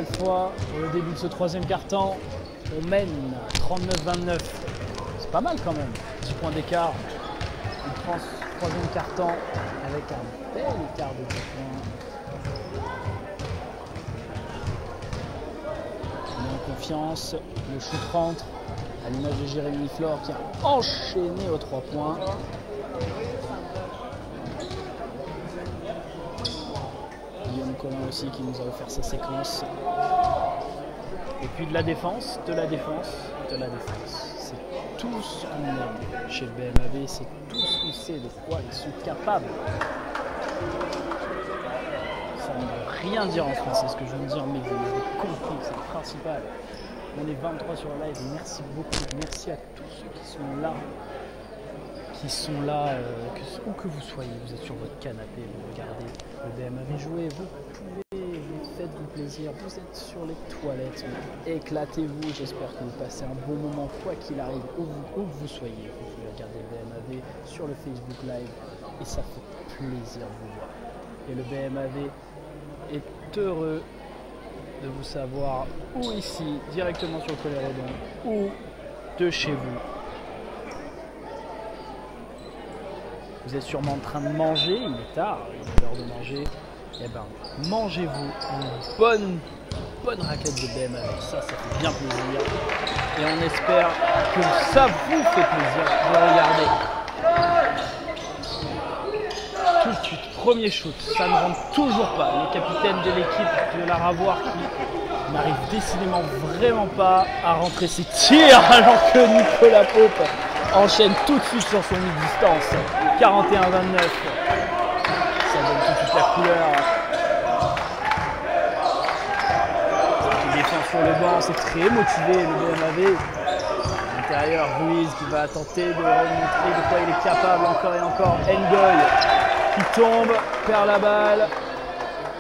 A: nouvelle fois au début de ce troisième quart-temps. On mène 39-29. C'est pas mal quand même. 10 points d'écart. On prend ce troisième quart-temps avec un bel écart de 10 points. On est en confiance. Le shoot rentre à l'image de Jérémy Flore qui a enchaîné aux 3 points. Guillaume Collin aussi qui nous a offert sa séquence. Et puis de la défense, de la défense, de la défense. C'est tout ce qu'on aime chez le BMAV, c'est tout ce qu'on sait de quoi ils sont capables. Ça ne veut rien dire en français ce que je veux dire, mais vous avez compris, c'est le principal. On est 23 sur le live, merci beaucoup, merci à tous ceux qui sont là, où que vous soyez, vous êtes sur votre canapé, vous regardez le BMAV jouer, vous pouvez, vous faites-vous plaisir, vous êtes sur les toilettes, éclatez-vous, j'espère que vous passez un bon moment, quoi qu'il arrive, où que vous soyez, vous pouvez regarder le BMAV sur le Facebook Live, et ça fait plaisir de vous voir. Et le BMAV est heureux de vous savoir, ou ici, directement sur le Colérodon, ou de chez vous. Vous êtes sûrement en train de manger, il est tard, il est l'heure de manger. Eh ben, mangez-vous une bonne raclette de BMAV, ça fait bien plaisir. Et on espère que ça vous fait plaisir de regarder. Tout de suite, premier shoot, ça ne rentre toujours pas. Le capitaine de l'équipe de la Ravoir qui n'arrive décidément vraiment pas à rentrer ses tirs alors que Nicolas Pope enchaîne tout de suite sur son mi-distance. 41-29. Ça donne tout de suite la couleur. Il défend sur le banc, c'est très motivé le BMAV. À l'intérieur, Ruiz qui va tenter de remontrer de quoi il est capable encore et encore. Ngoy qui tombe, perd la balle,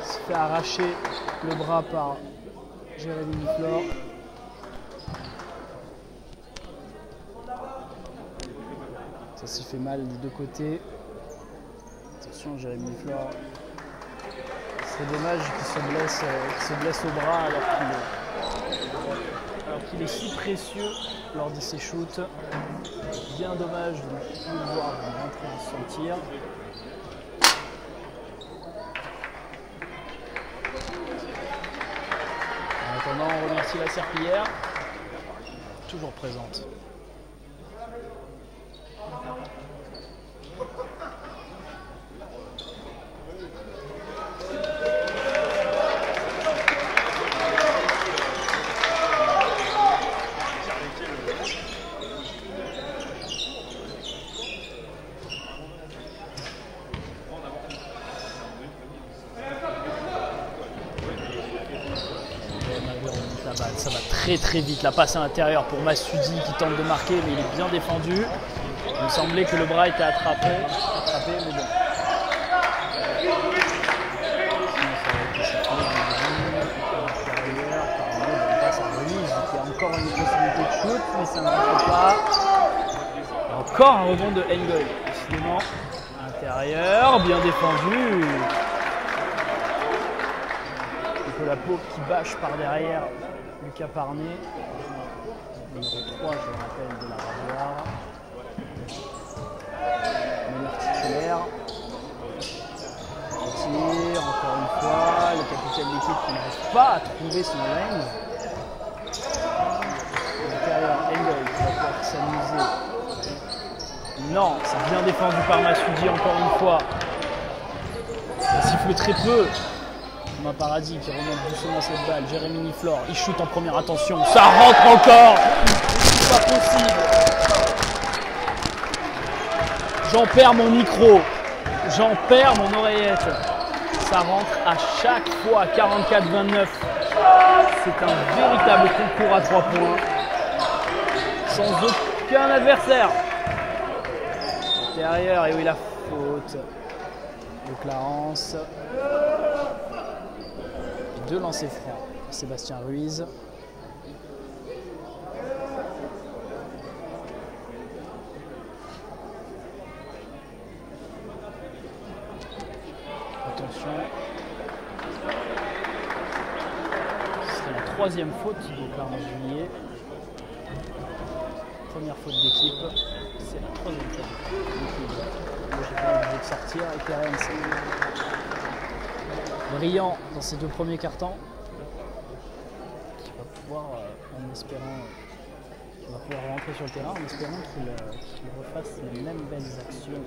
A: se fait arracher le bras par Jérémy Flore. Ça s'y fait mal des deux côtés. Attention, Jérémy Flore. C'est dommage qu'il se blesse au bras alors qu'il est si précieux lors de ses shoots. Bien dommage de ne plus le voir rentrer dans son tir. En attendant, on remercie la serpillière, toujours présente. Ça va très vite, la passe à l'intérieur pour Masudi qui tente de marquer, mais il est bien défendu. Il me semblait que le bras était attrapé mais bon. Il y a encore une possibilité de shoot, mais ça ne rentre pas. Encore un rebond de Ngoy, décidément. Intérieur, bien défendu. Nicolas Pope qui bâche par derrière Lucas Parné, numéro 3, je le rappelle, de la Ravoir. Meilleur titulaire. Tir, encore une fois, le capitaine de l'équipe qui n'arrive pas à trouver son lane. À l'intérieur, Ngoy qui va pouvoir s'amuser. Non, c'est bien défendu par Masudi encore une fois. Ça siffle très peu. Thomas Paradis qui remonte doucement cette balle. Jérémy Flore, il shoot en première attention. Ça rentre encore. C'est pas possible. J'en perds mon micro. J'en perds mon oreillette. Ça rentre à chaque fois. 44-29. C'est un véritable concours à 3 points. Sans aucun adversaire. Derrière, et oui, la faute de Clarence. Deux lancers francs. Sébastien Ruiz. Attention. troisième faute de Clarence Juillet. Première faute d'équipe, c'est la troisième faute d'équipe. J'ai pas envie de sortir et Terence brillant dans ses deux premiers cartons. Qui va pouvoir, en espérant, qui va pouvoir rentrer sur le terrain en espérant qu'il refasse les mêmes belles actions.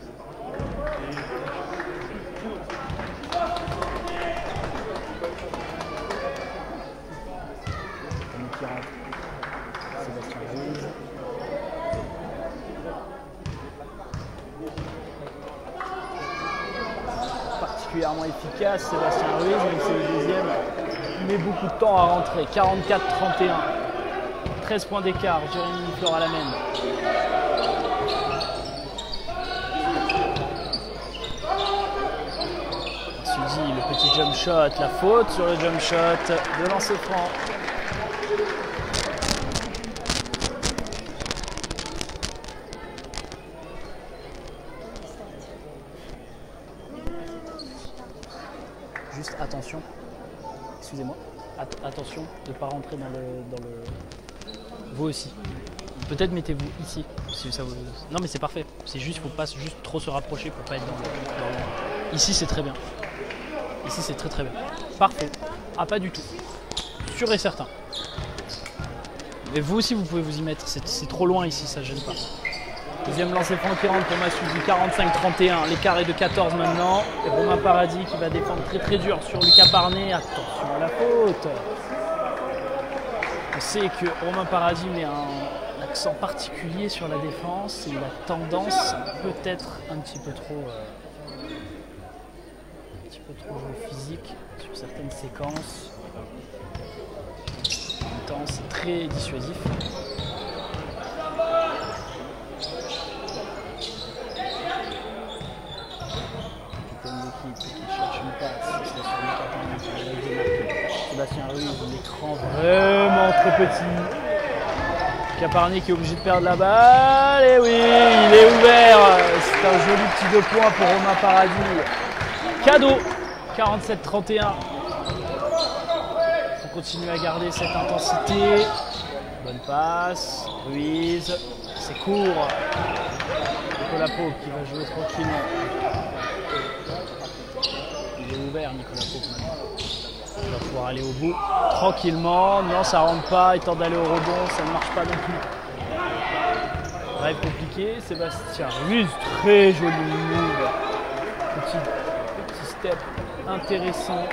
A: Qui rentre, Sébastien Ruiz. Particulièrement efficace, Sébastien Ruiz, même si le deuxième met beaucoup de temps à rentrer. 44-31. 13 points d'écart, Jérémy Floralamène. Suzy, le petit jump shot, la faute sur le jump shot de lancer franc. Juste attention, excusez-moi, attention de ne pas rentrer dans le... Vous aussi. Peut-être mettez-vous ici. Si ça vous... Non mais c'est parfait, c'est juste, faut pas juste trop se rapprocher pour pas être dans le... Ici c'est très bien. Ici c'est très bien. Parfait. Ah pas du tout. Sûr et certain. Mais vous aussi vous pouvez vous y mettre, c'est trop loin ici, ça gêne pas. Deuxième lancer franc qui rentre pour Massoudi, 45-31, l'écart est de 14 maintenant. Et Romain Paradis qui va défendre très dur sur Lucas Barnet, attention à la faute. On sait que Romain Paradis met un accent particulier sur la défense et il a tendance peut-être un petit peu trop jouer physique sur certaines séquences. En même temps c'est très dissuasif. Qui cherche une passe, Sébastien Ruiz, l'écran vraiment très petit. Caparné qui est obligé de perdre la balle, et oui, il est ouvert. C'est un joli petit 2 points pour Romain Paradis. Cadeau, 47-31. On continue à garder cette intensité. Bonne passe, Ruiz, c'est court. Nicolas Pau qui va jouer tranquillement. Il est ouvert, Nicolas Pau. Il va pouvoir aller au bout tranquillement. Non, ça rentre pas. Il tente d'aller au rebond. Ça ne marche pas non plus. Drive compliqué. Sébastien Ruiz, très joli move. Petit step intéressant.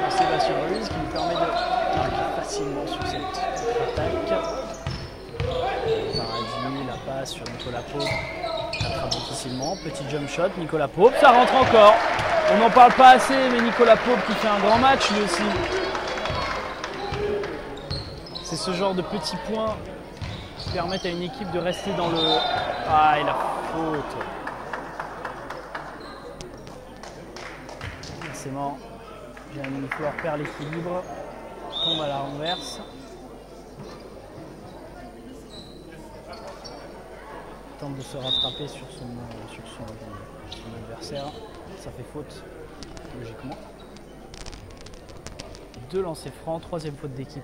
A: Sébastien Ruiz qui nous permet de marquer facilement sur cette attaque. Paradis, la passe sur Nicolas Pau. Attrape difficilement. Petit jump shot. Nicolas Pau. Ça rentre encore. On n'en parle pas assez, mais Nicolas Pau qui fait un grand match lui aussi. C'est ce genre de petits points qui permettent à une équipe de rester dans le... Ah, et la faute. Forcément, Jérémy Flore perd l'équilibre, tombe à la renverse. Tente de se rattraper sur son adversaire. Ça fait faute, logiquement. 2 lancers francs, 3e faute d'équipe.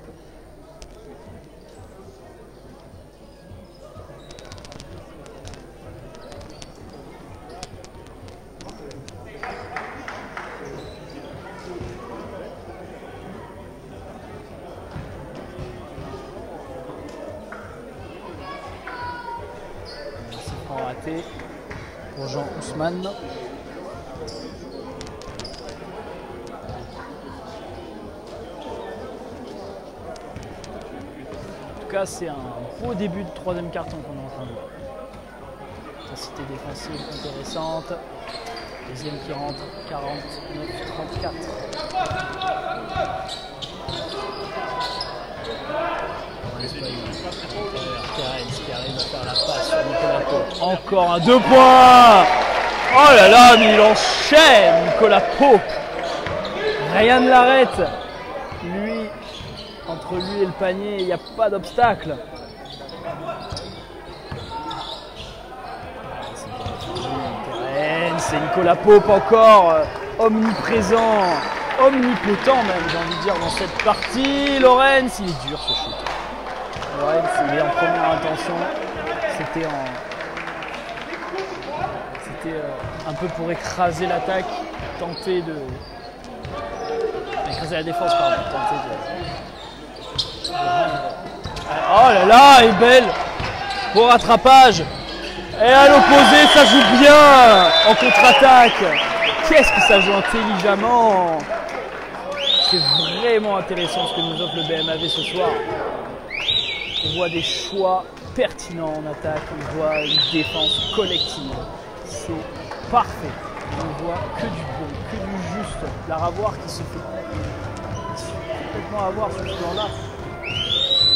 A: Lancer franc raté pour Jean Ousmane. C'est un beau début de 3e carton qu'on est en train de voir. Intensité défensive intéressante. Deuxième qui rentre, 49-34. Terence qui arrive à faire la passe sur Nicolas Pau. Encore un 2 points. Oh là là, mais il enchaîne Nicolas Pau. Rien ne l'arrête. Lui, entre lui et le panier, il n'y a pas d'obstacle. C'est Nicolas Pau encore omniprésent omnipotent même, j'ai envie de dire, dans cette partie. Lorenz, il est dur ce shoot. Lorenz, il est en première intention. C'était un peu pour écraser l'attaque, tenter de... écraser la défense, pardon, tenter de oh là là, elle est belle pour rattrapage. Et à l'opposé, ça joue bien en contre-attaque. Qu'est-ce que ça joue intelligemment. C'est vraiment intéressant ce que nous offre le BMAV ce soir. On voit des choix pertinents en attaque, on voit une défense collective. C'est parfait. On voit que du bon, que du juste. La Ravoir qui se fait complètement avoir sur ce plan-là.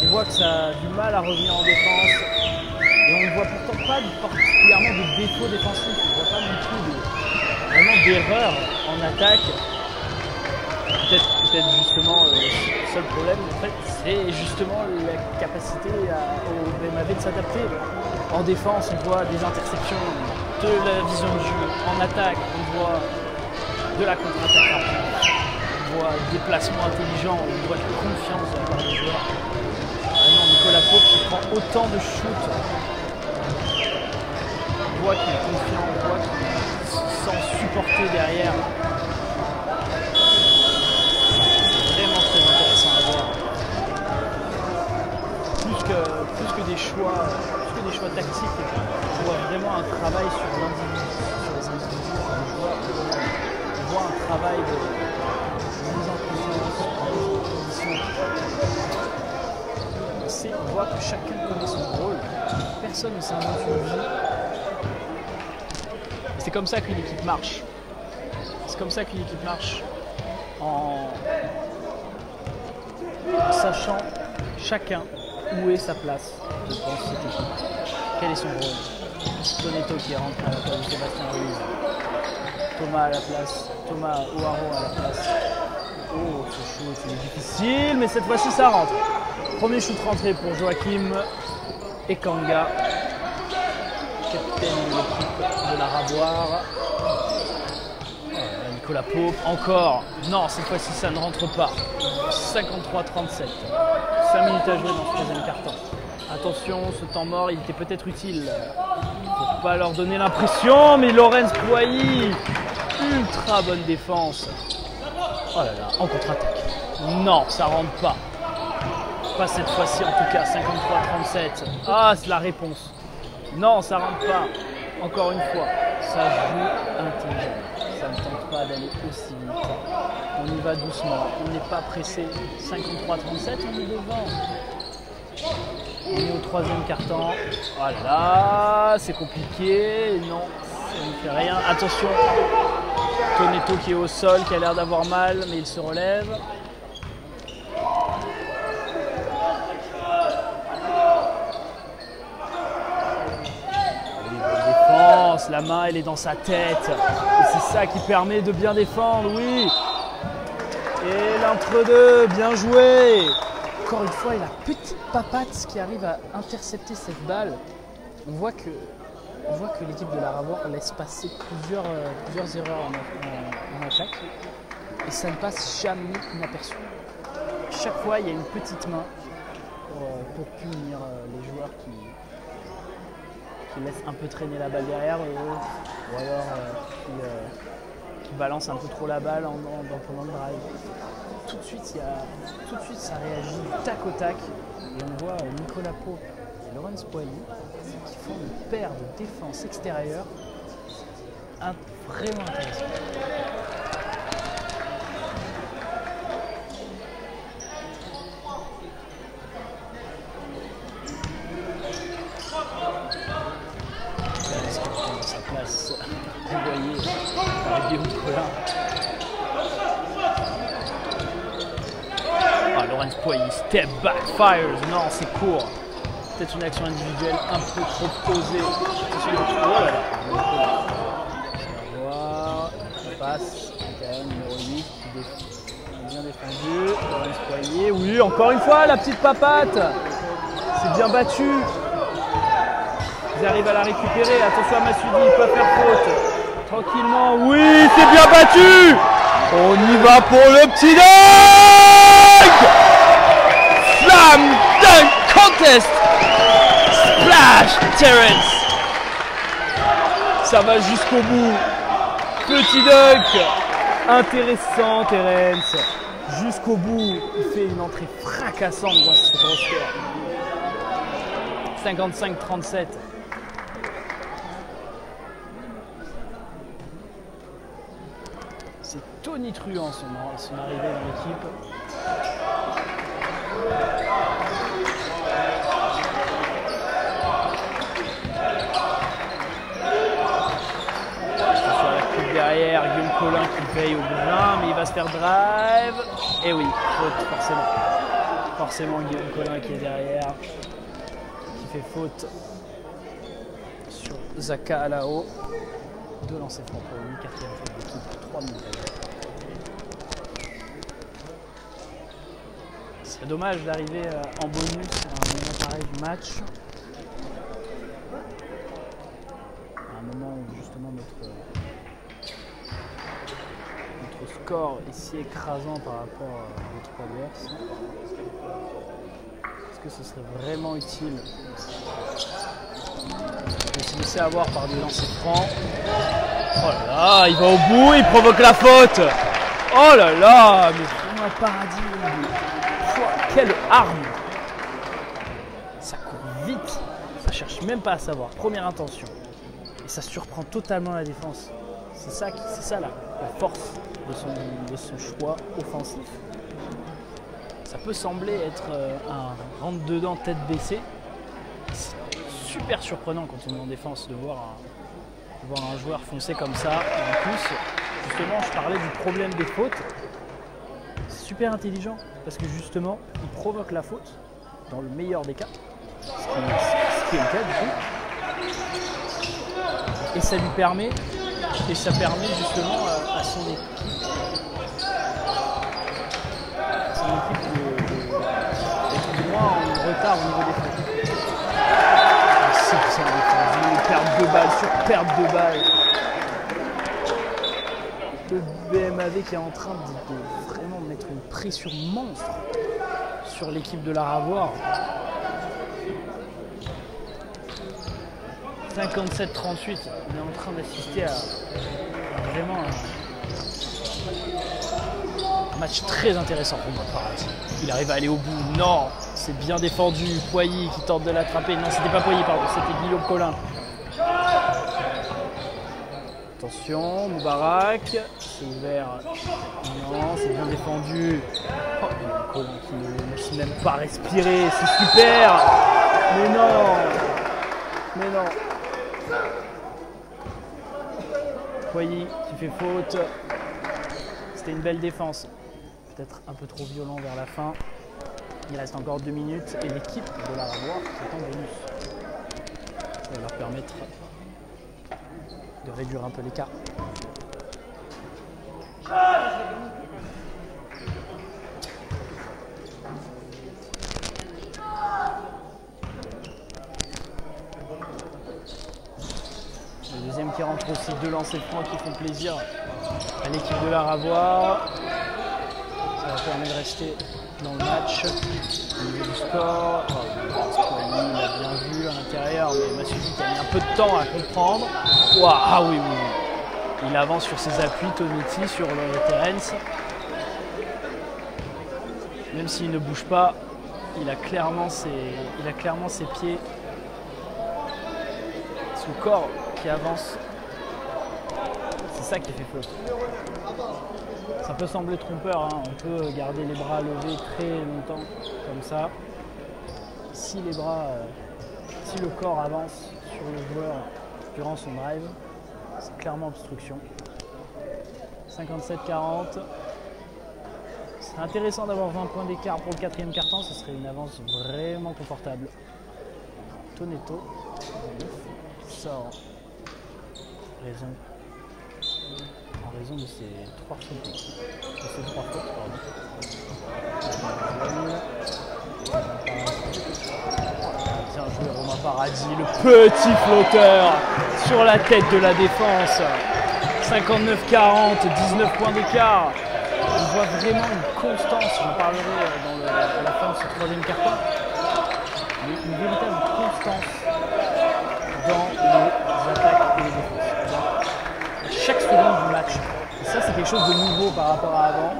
A: On voit que ça a du mal à revenir en défense. Et on ne voit pourtant pas particulièrement de défauts défensifs. On ne voit pas non plus vraiment d'erreurs en attaque. Peut-être justement le seul problème, en fait, c'est justement la capacité au BMAV de s'adapter. En défense, on voit des interceptions, de la vision de jeu. En attaque, on voit de la contre-attaque rapide. On voit des placements intelligents, on voit de la confiance de la part des joueurs. Vraiment, Nicolas Pope qui prend autant de shoots. On voit qu'il est confiant, on voit qu'il se sent supporté derrière. Plus que des choix tactiques, on voit vraiment un travail sur l'individu, sur les individus, sur les joueurs. On voit un travail de mise en condition. On voit que chacun connaît son rôle, personne ne s'invente une vie. C'est comme ça qu'une équipe marche. C'est comme ça qu'une équipe marche en sachant chacun où est sa place, je pense, cette équipe. Quel est son rôle? Toneto qui rentre à la place de Sébastien Ruiz. Thomas à la place. Thomas O'Haro à la place. Oh, ce shoot, il est difficile, mais cette fois-ci, ça rentre. Premier shoot rentré pour Joachim Ekanga, capitaine de l'équipe de la Ravoir. Nicolas Pope, encore. Non, cette fois-ci, ça ne rentre pas. 53-37. 5 minutes à jouer dans ce troisième quart-temps. Attention, ce temps mort, il était peut-être utile. Il ne faut pas leur donner l'impression, mais Lorenz Poilly, ultra bonne défense. Oh là là, en contre-attaque. Non, ça rentre pas. Pas cette fois-ci en tout cas, 53-37. Ah, c'est la réponse. Non, ça rentre pas. Encore une fois, ça joue intelligent. Ça ne tente pas d'aller aussi vite. On y va doucement, on n'est pas pressé. 53-37, on est devant. On est au troisième quart-temps. Voilà, c'est compliqué. Non, ça ne fait rien. Attention, Toneto qui est au sol, qui a l'air d'avoir mal, mais il se relève. La main, elle est dans sa tête. Et c'est ça qui permet de bien défendre, oui. Et l'entre-deux, bien joué. Encore une fois, et la petite papate qui arrive à intercepter cette balle. On voit que l'équipe de la Ravoir laisse passer plusieurs erreurs en attaque. Et ça ne passe jamais inaperçu. Chaque fois, il y a une petite main pour punir les joueurs qui laisse un peu traîner la balle derrière ou alors qui balance un peu trop la balle pendant le drive. Tout de suite, ça réagit du tac au tac et on voit Nicolas Pope et Lorenz Poilly qui font une paire de défense extérieure vraiment intéressante. Envoyé par Guillaume Collin. Ah, Lorenz Poilly, step back, fires. Non, c'est court. Peut-être une action individuelle un peu trop posée. Oh là là. On va voir. Ça passe. Numéro 8 qui bien défendu. Lorenz Poilly. Oui, encore une fois, la petite papate. C'est bien battu. Ils arrivent à la récupérer. Attention à Masudi, il peut faire faute. Tranquillement, oui, c'est bien battu. On y va pour le petit dunk! Slam dunk contest! Splash Terrence! Ça va jusqu'au bout. Petit dunk! Intéressant Terrence. Jusqu'au bout, il fait une entrée fracassante dans ce gros score. 55-37. C'est tonitruant son arrivée dans l'équipe. Sur la coupe derrière, Guillaume Collin qui veille au boulin, mais il va se faire drive. Et oui, faute forcément. Forcément Guillaume Collin qui est derrière, qui fait faute sur Zaka Alao. 2 lancers francs pour lui, 4e faute d'équipe, 3 minutes. C'est dommage d'arriver en bonus à un moment pareil du match. À un moment où justement notre score est si écrasant par rapport à l'autre adverse. Est-ce que ce serait vraiment utile de se laisser avoir par des lancers francs? Oh là là, il va au bout, il provoque la faute. Oh là là, mais vraiment un paradis. Quelle arme! Ça court vite, ça cherche même pas à savoir. Première intention. Et ça surprend totalement la défense. C'est ça la force de son choix offensif. Ça peut sembler être un rentre-dedans tête baissée. C'est super surprenant quand on est en défense de voir un joueur foncer comme ça. Et en plus, justement, je parlais du problème des fautes. C'est super intelligent parce que justement, il provoque la faute dans le meilleur des cas, ce qui est le cas du coup. Et ça lui permet, justement à son équipe d'être moins en retard au niveau des fautes. C'est défendu, perte de balle sur perte de balle. Le BMAV qui est en train de vraiment mettre une pression monstre sur l'équipe de la Ravoire. 57-38, on est en train d'assister à vraiment un match très intéressant pour moi. Il arrive à aller au bout, non, c'est bien défendu. Poilly qui tente de l'attraper, non c'était pas Poilly, pardon, c'était Guillaume Collin. Attention, Moubarak, c'est ouvert, non, c'est bien défendu. Oh, Collin qui ne laisse même pas respirer, c'est super. Mais non. Poilly qui fait faute. C'était une belle défense. Peut-être un peu trop violent vers la fin. Il reste encore 2 minutes et l'équipe de la Ravoire est en bonus. Ça va leur permettre de réduire un peu l'écart. Le deuxième qui rentre aussi, 2 lancers francs qui font plaisir à l'équipe de la Ravoire. Ça va permettre de rester dans le match. Au niveau du score, il a bien vu à l'intérieur, mais Massuki qui a mis un peu de temps à comprendre. Wow, ah oui. Il avance sur ses appuis, Toniti sur le Terrence. Même s'il ne bouge pas, il a clairement ses pieds, son corps qui avance. C'est ça qui fait faute. Ça peut sembler trompeur, hein. On peut garder les bras levés très longtemps comme ça. Si le corps avance sur le joueur durant son drive, c'est clairement obstruction. 57-40. C'est intéressant d'avoir 20 points d'écart pour le 4e quart-temps, ce serait une avance vraiment confortable. Toneto sort en raison de ses 3 fautes. Bien joué Romain Paradis, le petit flotteur sur la tête de la défense. 59-40, 19 points d'écart. On voit vraiment une constance, j'en parlerai à la fin de ce troisième quart-temps, mais une véritable constance dans les attaques et les défenses. À chaque seconde du match. Et ça, c'est quelque chose de nouveau par rapport à avant.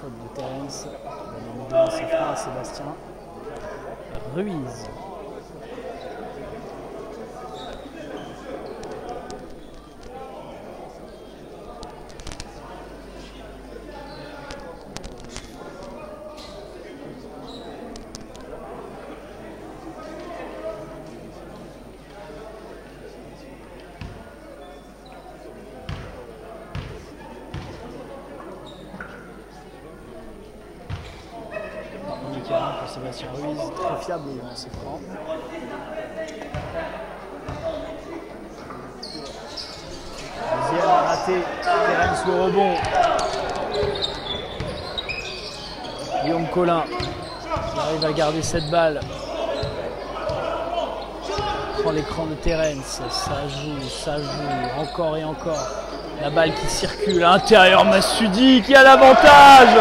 A: Faute de Terence. Il va donner ses freins à Sébastien Ruiz. Pour Sébastien Ruiz, très fiable dans ses francs. Deuxième raté, Terence le rebond. Guillaume Collin qui arrive à garder cette balle. Prend l'écran de Terence, ça joue, encore et encore. La balle qui circule à l'intérieur, Masudi qui a l'avantage.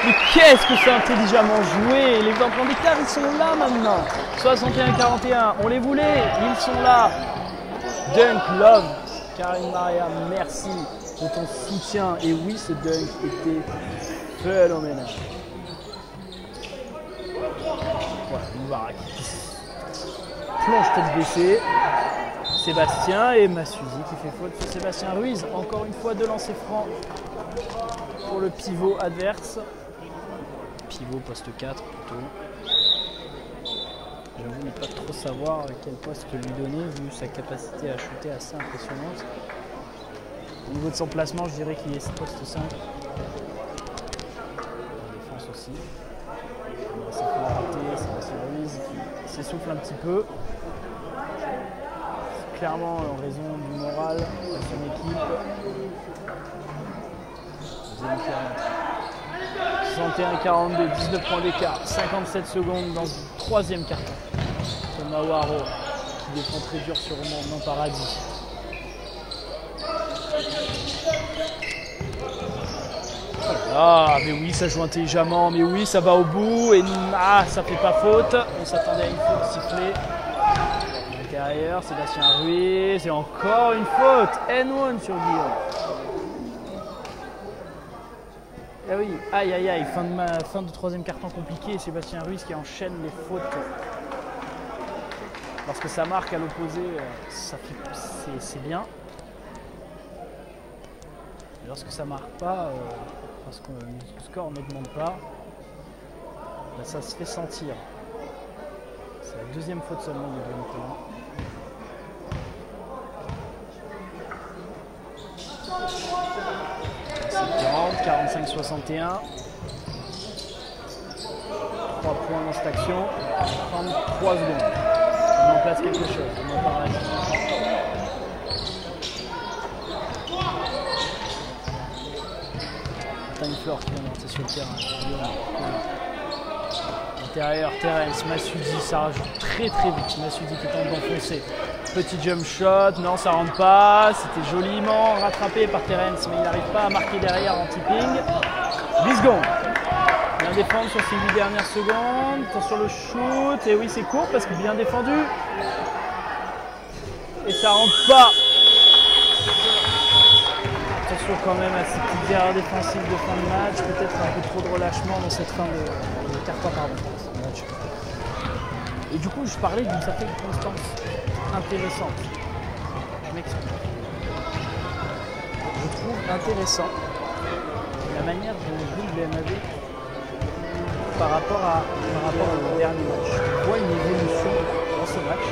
A: Mais qu'est-ce que c'est intelligemment joué! Les enfants d'écart, ils sont là maintenant. 61-41, on les voulait, ils sont là. Dunk, love. Karim Maria, merci de ton soutien. Et oui, ce dunk était phénoménal. Voilà, Moubarak plonge tête baissée. Sébastien et Masudi qui fait faute sur Sébastien Ruiz. Encore une fois, 2 lancers francs pour le pivot adverse. Pivot poste 4 plutôt. J'avoue ne pas trop savoir quel poste lui donner vu sa capacité à shooter assez impressionnante. Au niveau de son placement, je dirais qu'il est poste 5. La défense aussi. Ça peut rater, Sébastien Ruiz qui s'essouffle un petit peu. Clairement en raison du moral de son équipe. Deuxième quart. 61-42, 19 points d'écart, 57 secondes dans le troisième quart-temps. Thomas Waro qui défend très dur sur Mon Paradis. Ah, mais oui, ça joue intelligemment, mais oui, ça va au bout, et ça fait pas faute. On s'attendait à une faute sifflée. Derrière, Sébastien Ruiz, et encore une faute. N1 sur Guillaume. Ah oui, aïe aïe aïe, fin de troisième quart-temps compliqué. Sébastien Ruiz qui enchaîne les fautes. Lorsque ça marque à l'opposé, c'est bien. Et lorsque ça marque pas, parce que le score n'augmente pas, ben ça se fait sentir. C'est la deuxième faute seulement de Guillaume Collin. C'est 45-61. 3 points dans cette action. 33 secondes. On en place quelque chose. On en parle. Time Floor qui vient d'entrer sur le terrain. Intérieur, Terence, Masudi, ça rajoute très vite. Masudi qui tente d'enfoncer. Petit jump shot, non ça rentre pas, c'était joliment rattrapé par Terence, mais il n'arrive pas à marquer derrière en tipping. 10 secondes. Bien défendre sur ces 8 dernières secondes, attention le shoot, et oui c'est court parce que bien défendu. Et ça rentre pas. Attention quand même à ces petites erreurs défensives de fin de match, peut-être un peu trop de relâchement dans cette fin de quart-temps, pardon. Et du coup, je parlais d'une certaine constance intéressante. Je m'explique. Je trouve intéressant la manière dont joue le BMAV par rapport au dernier match. On voit une évolution dans ce match.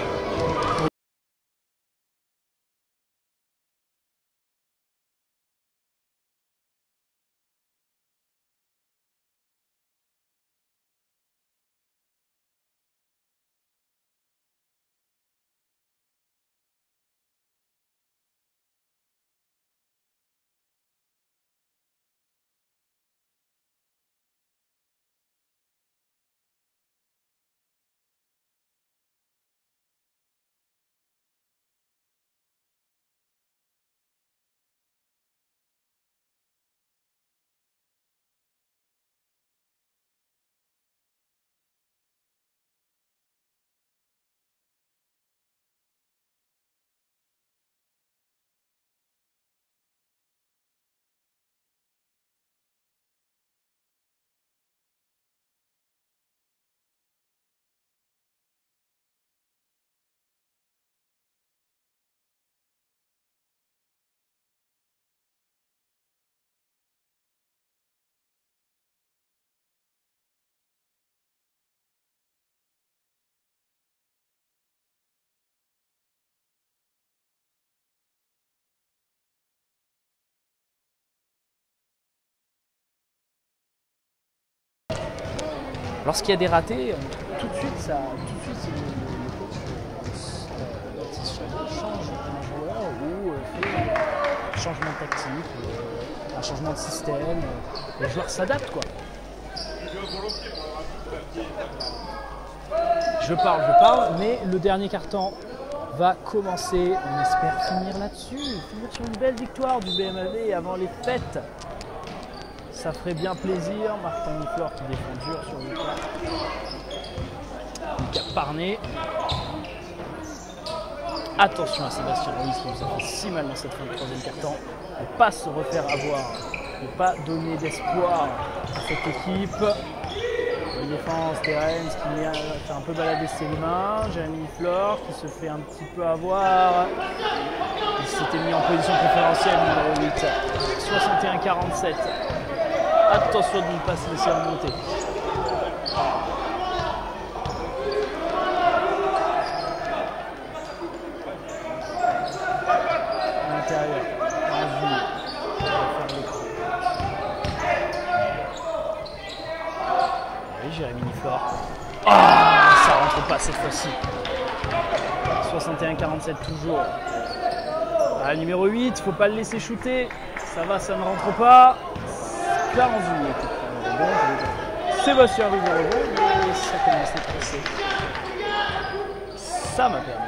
A: Lorsqu'il y a des ratés, tout de suite, le coach change un joueur ou fait un changement de tactique, un changement de système. Les joueurs s'adaptent, quoi. Je parle, mais le dernier quart-temps va commencer. On espère finir là-dessus, finir sur une belle victoire du BMAV avant les fêtes. Ça ferait bien plaisir. Martin Niflor qui défend dur sur Lucas. Lucas Parné. Attention à Sébastien Ruiz qui nous a fait si mal dans cette fin de troisième quart-temps. Ne pas se refaire avoir, ne pas donner d'espoir à cette équipe. La défense, Terence qui fait un peu balader ses mains. Jérémy Niflor qui se fait un petit peu avoir. Il s'était mis en position préférentielle, numéro 8. 61-47. Attention de ne pas se laisser remonter. À l'intérieur. Oui, Jérémy Niflor. Ah, ça rentre pas cette fois-ci. 61-47 toujours. Ah, numéro 8, il ne faut pas le laisser shooter. Ça va, ça ne rentre pas. Clarence Juillet qui prend le rebond. Sébastien Ruiz au rebond, mais ça commence à presser. Ça m'a permis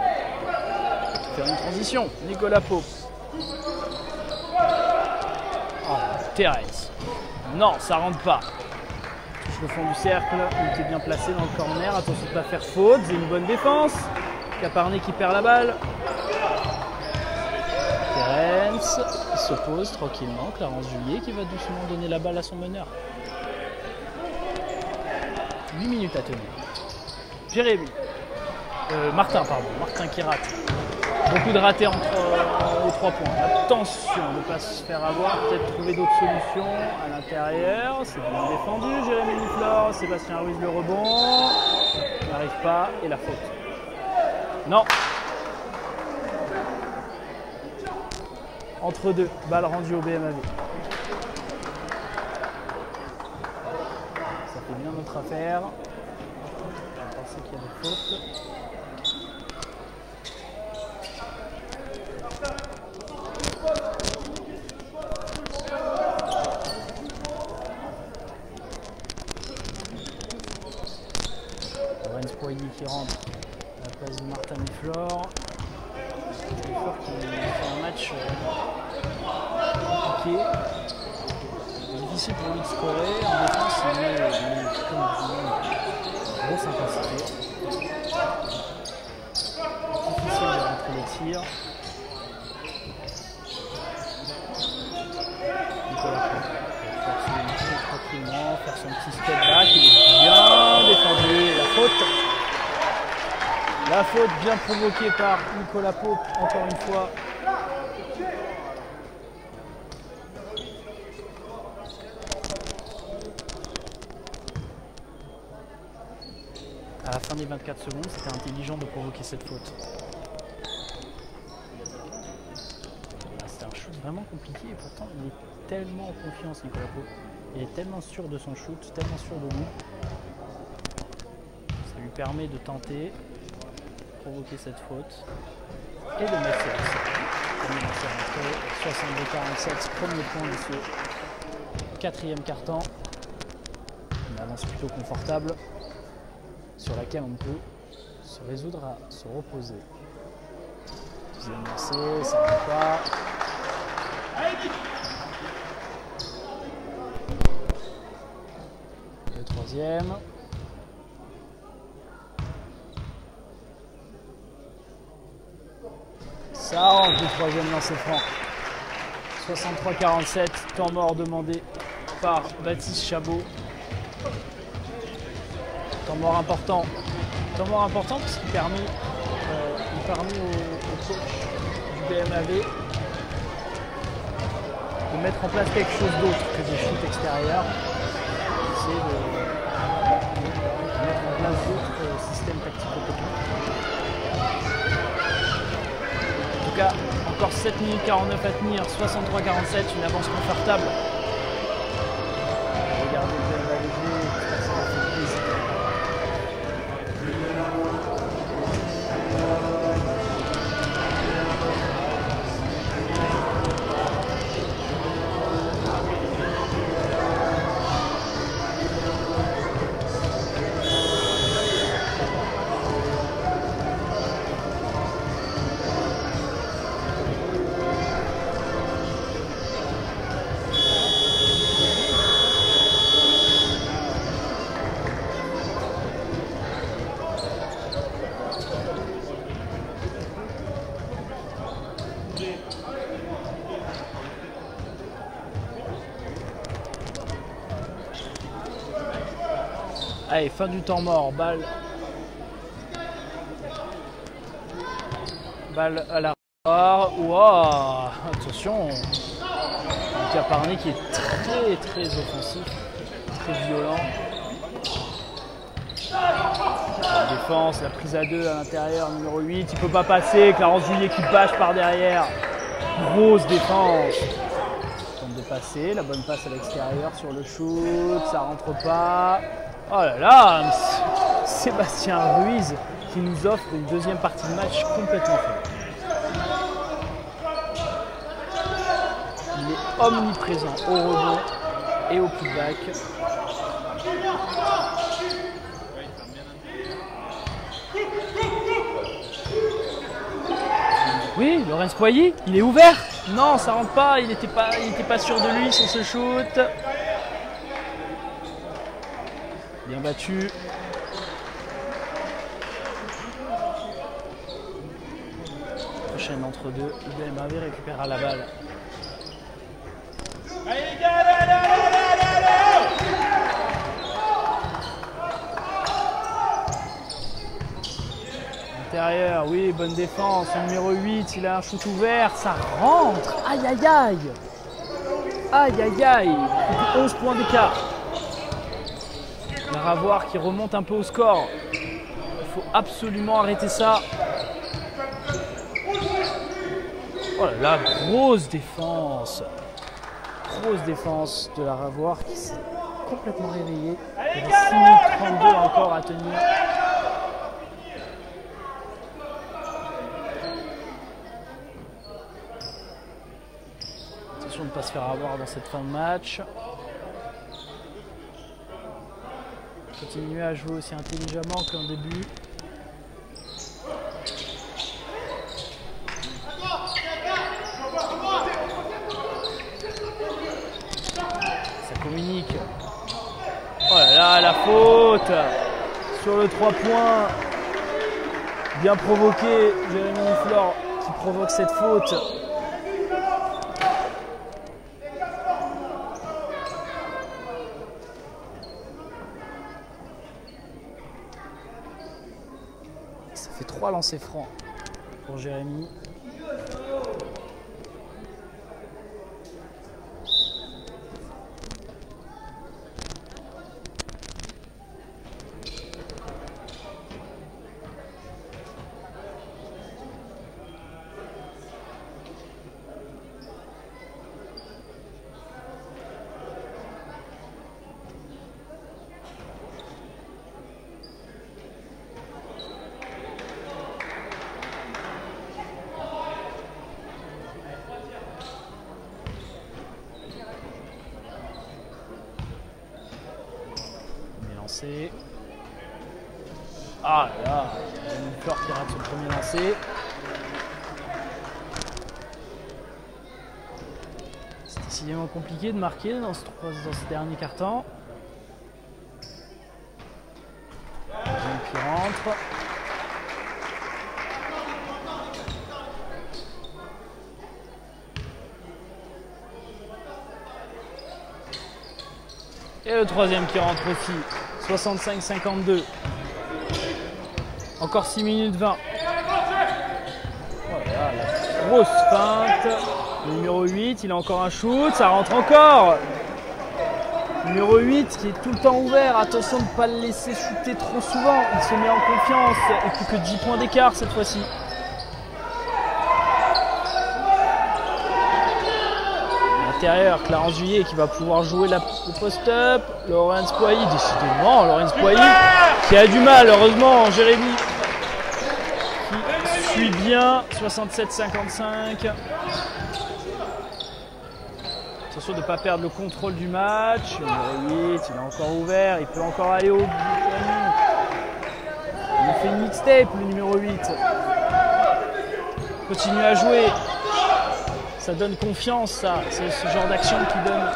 A: de faire une transition. Nicolas Pope. Oh, Thérèse. Non, ça rentre pas. Touche le fond du cercle, il était bien placé dans le corner. Attention de ne pas faire faute, c'est une bonne défense. Caparné qui perd la balle. Terence s'oppose tranquillement. Clarence Juillet qui va doucement donner la balle à son meneur. 8 minutes à tenir. Jérémy. Martin qui rate. Beaucoup de ratés aux 3 points. Attention de ne pas se faire avoir. Peut-être trouver d'autres solutions à l'intérieur. C'est bien défendu. Jérémy Niflor. Sébastien Ruiz le rebond. Il n'arrive pas. Et la faute. Non. Entre deux, balle rendue au BMAV. Ça fait bien notre affaire. On pensait qu'il y a des fautes. Lorenz Poirier qui rentre à la place de Martin Niflor. Niflor qui fait un match compliqué. Difficile pour lui de scorer. En défense, il met comme une grosse intensité. Difficile de rentrer les tirs. Nicolas Pope tranquillement, faire son petit step back. Il est bien défendu. La faute bien provoquée par Nicolas Pope, encore une fois. À la fin des 24 secondes, c'était intelligent de provoquer cette faute. C'est un shoot vraiment compliqué et pourtant il est tellement en confiance, Nicolas Pope. Il est tellement sûr de son shoot, tellement sûr de lui. Ça lui permet de tenter, provoquer cette faute et de mettre ses 62-47, premier point de ce quatrième quart-temps. Une avance plutôt confortable sur laquelle on peut se résoudre à se reposer. Deuxième lancé, ça ne va pas. Le troisième. Ça rentre, le troisième lancer franc. 63-47, temps mort demandé par Baptiste Chabot. Temps mort important parce qu'il permet au coach du BMAV de mettre en place quelque chose d'autre que des shoots extérieurs. C'est de mettre en place d'autres systèmes tactico-techniques. En tout cas, encore 7 minutes 49 à tenir, 63-47, une avance confortable. Regardez le BMAV, ça fait plaisir. Allez, fin du temps mort, balle à la wow, attention, Caparné qui est très offensif, très violent. La défense, la prise à 2 à l'intérieur, numéro 8, il peut pas passer, Clarence Juillet qui bâche par derrière, grosse défense. Tente de passer, la bonne passe à l'extérieur sur le shoot, ça rentre pas. Oh là là, Sébastien Ruiz qui nous offre une deuxième partie de match complètement folle. Il est omniprésent au rebond et au putback. Oui, Lorenz Poilly, il est ouvert. Non, ça rentre pas, il n'était pas sûr de lui sur ce shoot. Bien battu. Prochaine entre deux, UBM Hervé récupérera la balle.
C: Allez les gars, allez.
A: Intérieur, oui, bonne défense. Le numéro 8, il a un shoot ouvert, ça rentre. Aïe aïe aïe. Aïe aïe aïe. 11 points d'écart. La Ravoir qui remonte un peu au score. Il faut absolument arrêter ça. Oh là là, grosse défense. Grosse défense de la Ravoir qui s'est complètement réveillée. Il y a 6 minutes 32 encore à tenir. Attention de ne pas se faire avoir dans cette fin de match. Continuer à jouer aussi intelligemment qu'en début. Ça communique. Oh là là, la faute sur le 3 points. Bien provoqué, Jérémy Flore qui provoque cette faute. Ça fait 3 lancers francs pour Jérémy. Ah là, Jérémy Flore qui rate son premier lancer. C'est décidément compliqué de marquer dans ce dernier quart-temps. Qui rentre. Et le troisième qui rentre aussi. 65-52. Encore 6 minutes 20. Voilà, la grosse feinte. Le numéro 8, il a encore un shoot. Ça rentre encore. Le numéro 8 qui est tout le temps ouvert. Attention de ne pas le laisser shooter trop souvent. Il se met en confiance. Et plus que 10 points d'écart cette fois-ci. Intérieur, Clarence Juillet qui va pouvoir jouer le post-up. Lorenz Poilly, décidément, Lorenz Poilly qui a du mal, heureusement, Jérémy qui suit bien, 67-55. Attention de ne pas perdre le contrôle du match. Le numéro 8, il est encore ouvert, il peut encore aller au bout. Il fait une mixtape, le numéro 8. Continue à jouer. Ça donne confiance, ça. C'est ce genre d'action qui donne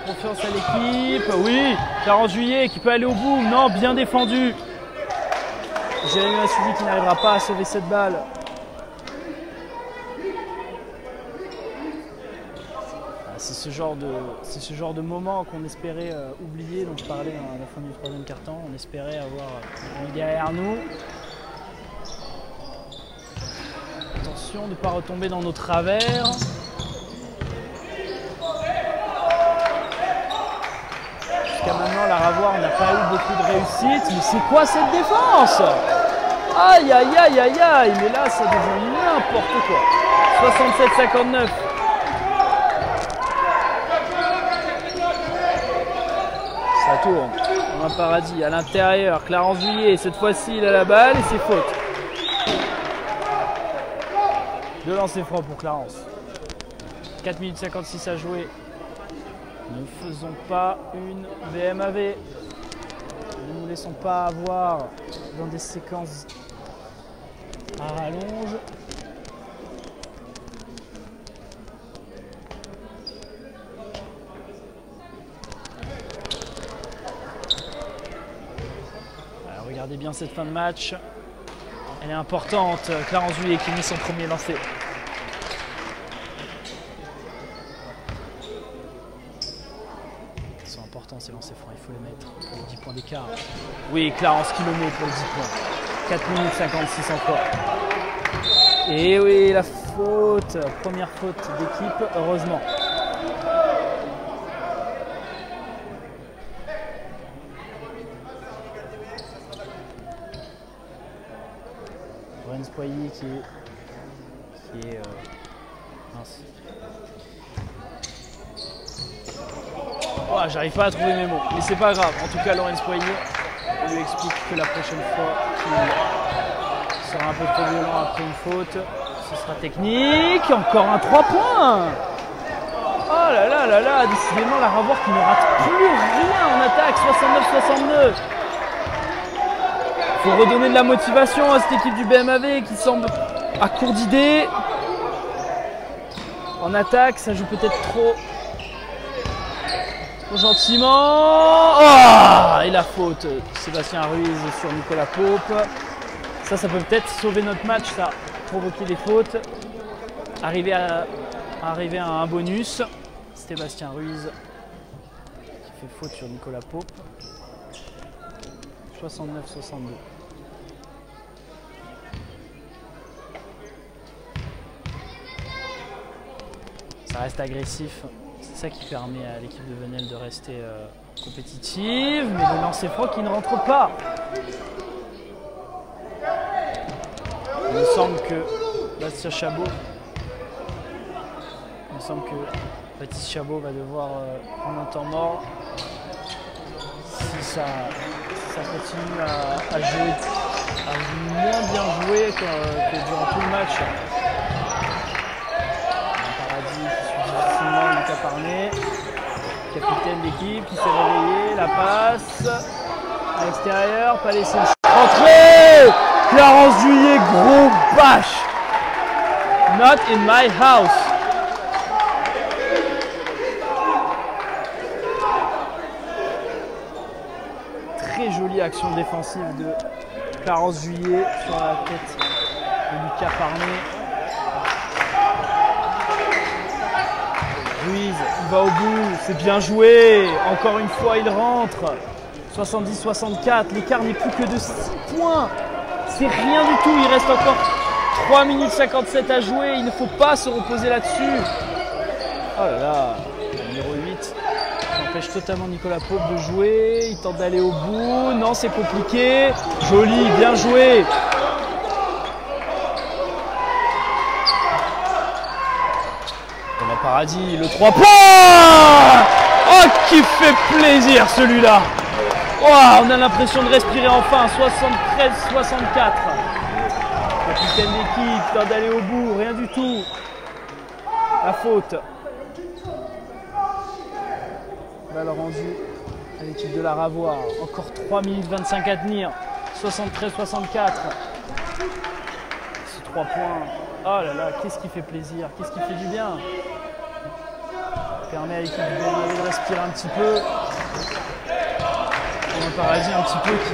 A: confiance à l'équipe. Oui, 40 juillet qui peut aller au bout. Non, bien défendu. Jérémy Massoudi qui n'arrivera pas à sauver cette balle. C'est ce genre de moment qu'on espérait oublier, dont je parlais à la fin du troisième quart-temps. On espérait avoir lui derrière nous. Attention de ne pas retomber dans nos travers. Jusqu'à maintenant, la Ravoire n'a pas eu beaucoup de réussite. Mais c'est quoi cette défense? Aïe aïe aïe aïe aïe, mais là ça devient n'importe quoi. 67-59. Ça tourne. Un paradis à l'intérieur. Clarence Juillet, cette fois-ci il a la balle et c'est faute. Deux lancers francs pour Clarence. 4 minutes 56 à jouer. Ne faisons pas une BMAV. Ne nous laissons pas avoir dans des séquences à rallonge. Alors, regardez bien cette fin de match. Elle est importante. Clarence Juillet qui met son premier lancé. Ils sont importants ces lancers francs, il faut les mettre pour les 10 points d'écart. Oui, Clarence qui le met pour les 10 points. 4 minutes 56 encore. Et oui, la faute. Première faute d'équipe, heureusement. Lorenz Poilly qui est mince. Oh, j'arrive pas à trouver mes mots, mais c'est pas grave. En tout cas, Lorenz Poilly, on lui explique que la prochaine fois qu'il sera un peu trop violent après une faute, ce sera technique. Encore un 3 points. Oh là là là là, décidément la Ravoire qui ne rate plus rien en attaque. 69-62. Il faut redonner de la motivation à cette équipe du BMAV qui semble à court d'idées. En attaque, ça joue peut-être trop gentiment. Oh, et la faute, Sébastien Ruiz sur Nicolas Pope. Ça peut peut-être sauver notre match, ça. Provoquer des fautes. Arriver à un bonus. Sébastien Ruiz qui fait faute sur Nicolas Pope. 69-62. Ça reste agressif. C'est ça qui permet à l'équipe de Venelle de rester compétitive. Mais le lancer franc qui ne rentre pas. Il me semble que Baptiste Chabot va devoir prendre un temps mort. Si ça continue à jouer, à moins bien jouer que durant tout le match. Un paradis qui suit difficilement Lucas Parnet, capitaine d'équipe qui s'est réveillé, la passe à l'extérieur, pas laissé rentrer. Clarence Juillet, gros bâche. Not in my house. Très jolie action défensive de Clarence Juillet sur la tête de Lucas Parnet. Ruiz, il va au bout, c'est bien joué. Encore une fois, il rentre. 70-64, l'écart n'est plus que de 6 points. C'est rien du tout, il reste encore 3 minutes 57 à jouer. Il ne faut pas se reposer là-dessus. Oh là là, le numéro 8. Empêche totalement Nicolas Pope de jouer, il tente d'aller au bout, non c'est compliqué, joli, bien joué. Thomas Paradis, le 3 points. Oh qui fait plaisir celui-là. Oh, on a l'impression de respirer enfin, 73-64. Capitaine d'équipe, tente d'aller au bout, rien du tout. La faute. Balle rendue à l'équipe de la Ravoire. Encore 3 minutes 25 à tenir. 73-64. Ces 3 points. Oh là là, qu'est-ce qui fait plaisir, qu'est-ce qui fait du bien. Permet à l'équipe de BMAV de respirer un petit peu. Un paradis un petit peu qui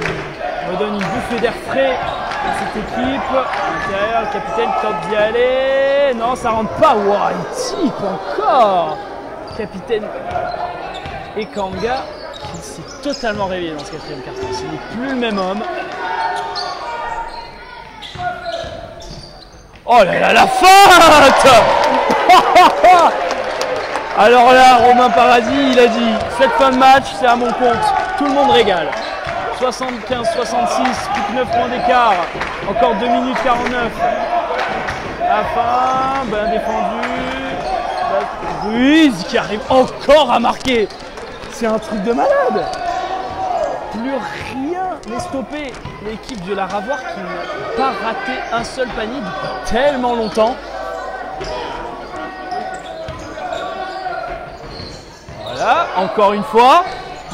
A: me donne une bouffée d'air frais à cette équipe. À l'intérieur, le capitaine tente d'y aller. Non, ça rentre pas. Wow, il type encore. capitaine Ekanga qui s'est totalement réveillé dans ce quatrième quart-temps. Ce n'est plus le même homme. Oh là là, la feinte! Alors là, Romain Paradis, il a dit, cette fin de match, c'est à mon compte. Tout le monde régale. 75-66, plus que 9 points d'écart. Encore 2 minutes 49. La fin, bien défendu. Ruiz qui arrive encore à marquer. C'est un truc de malade. Plus rien n'est stoppé. L'équipe de la Ravoire qui n'a pas raté un seul panier depuis tellement longtemps. Voilà, encore une fois.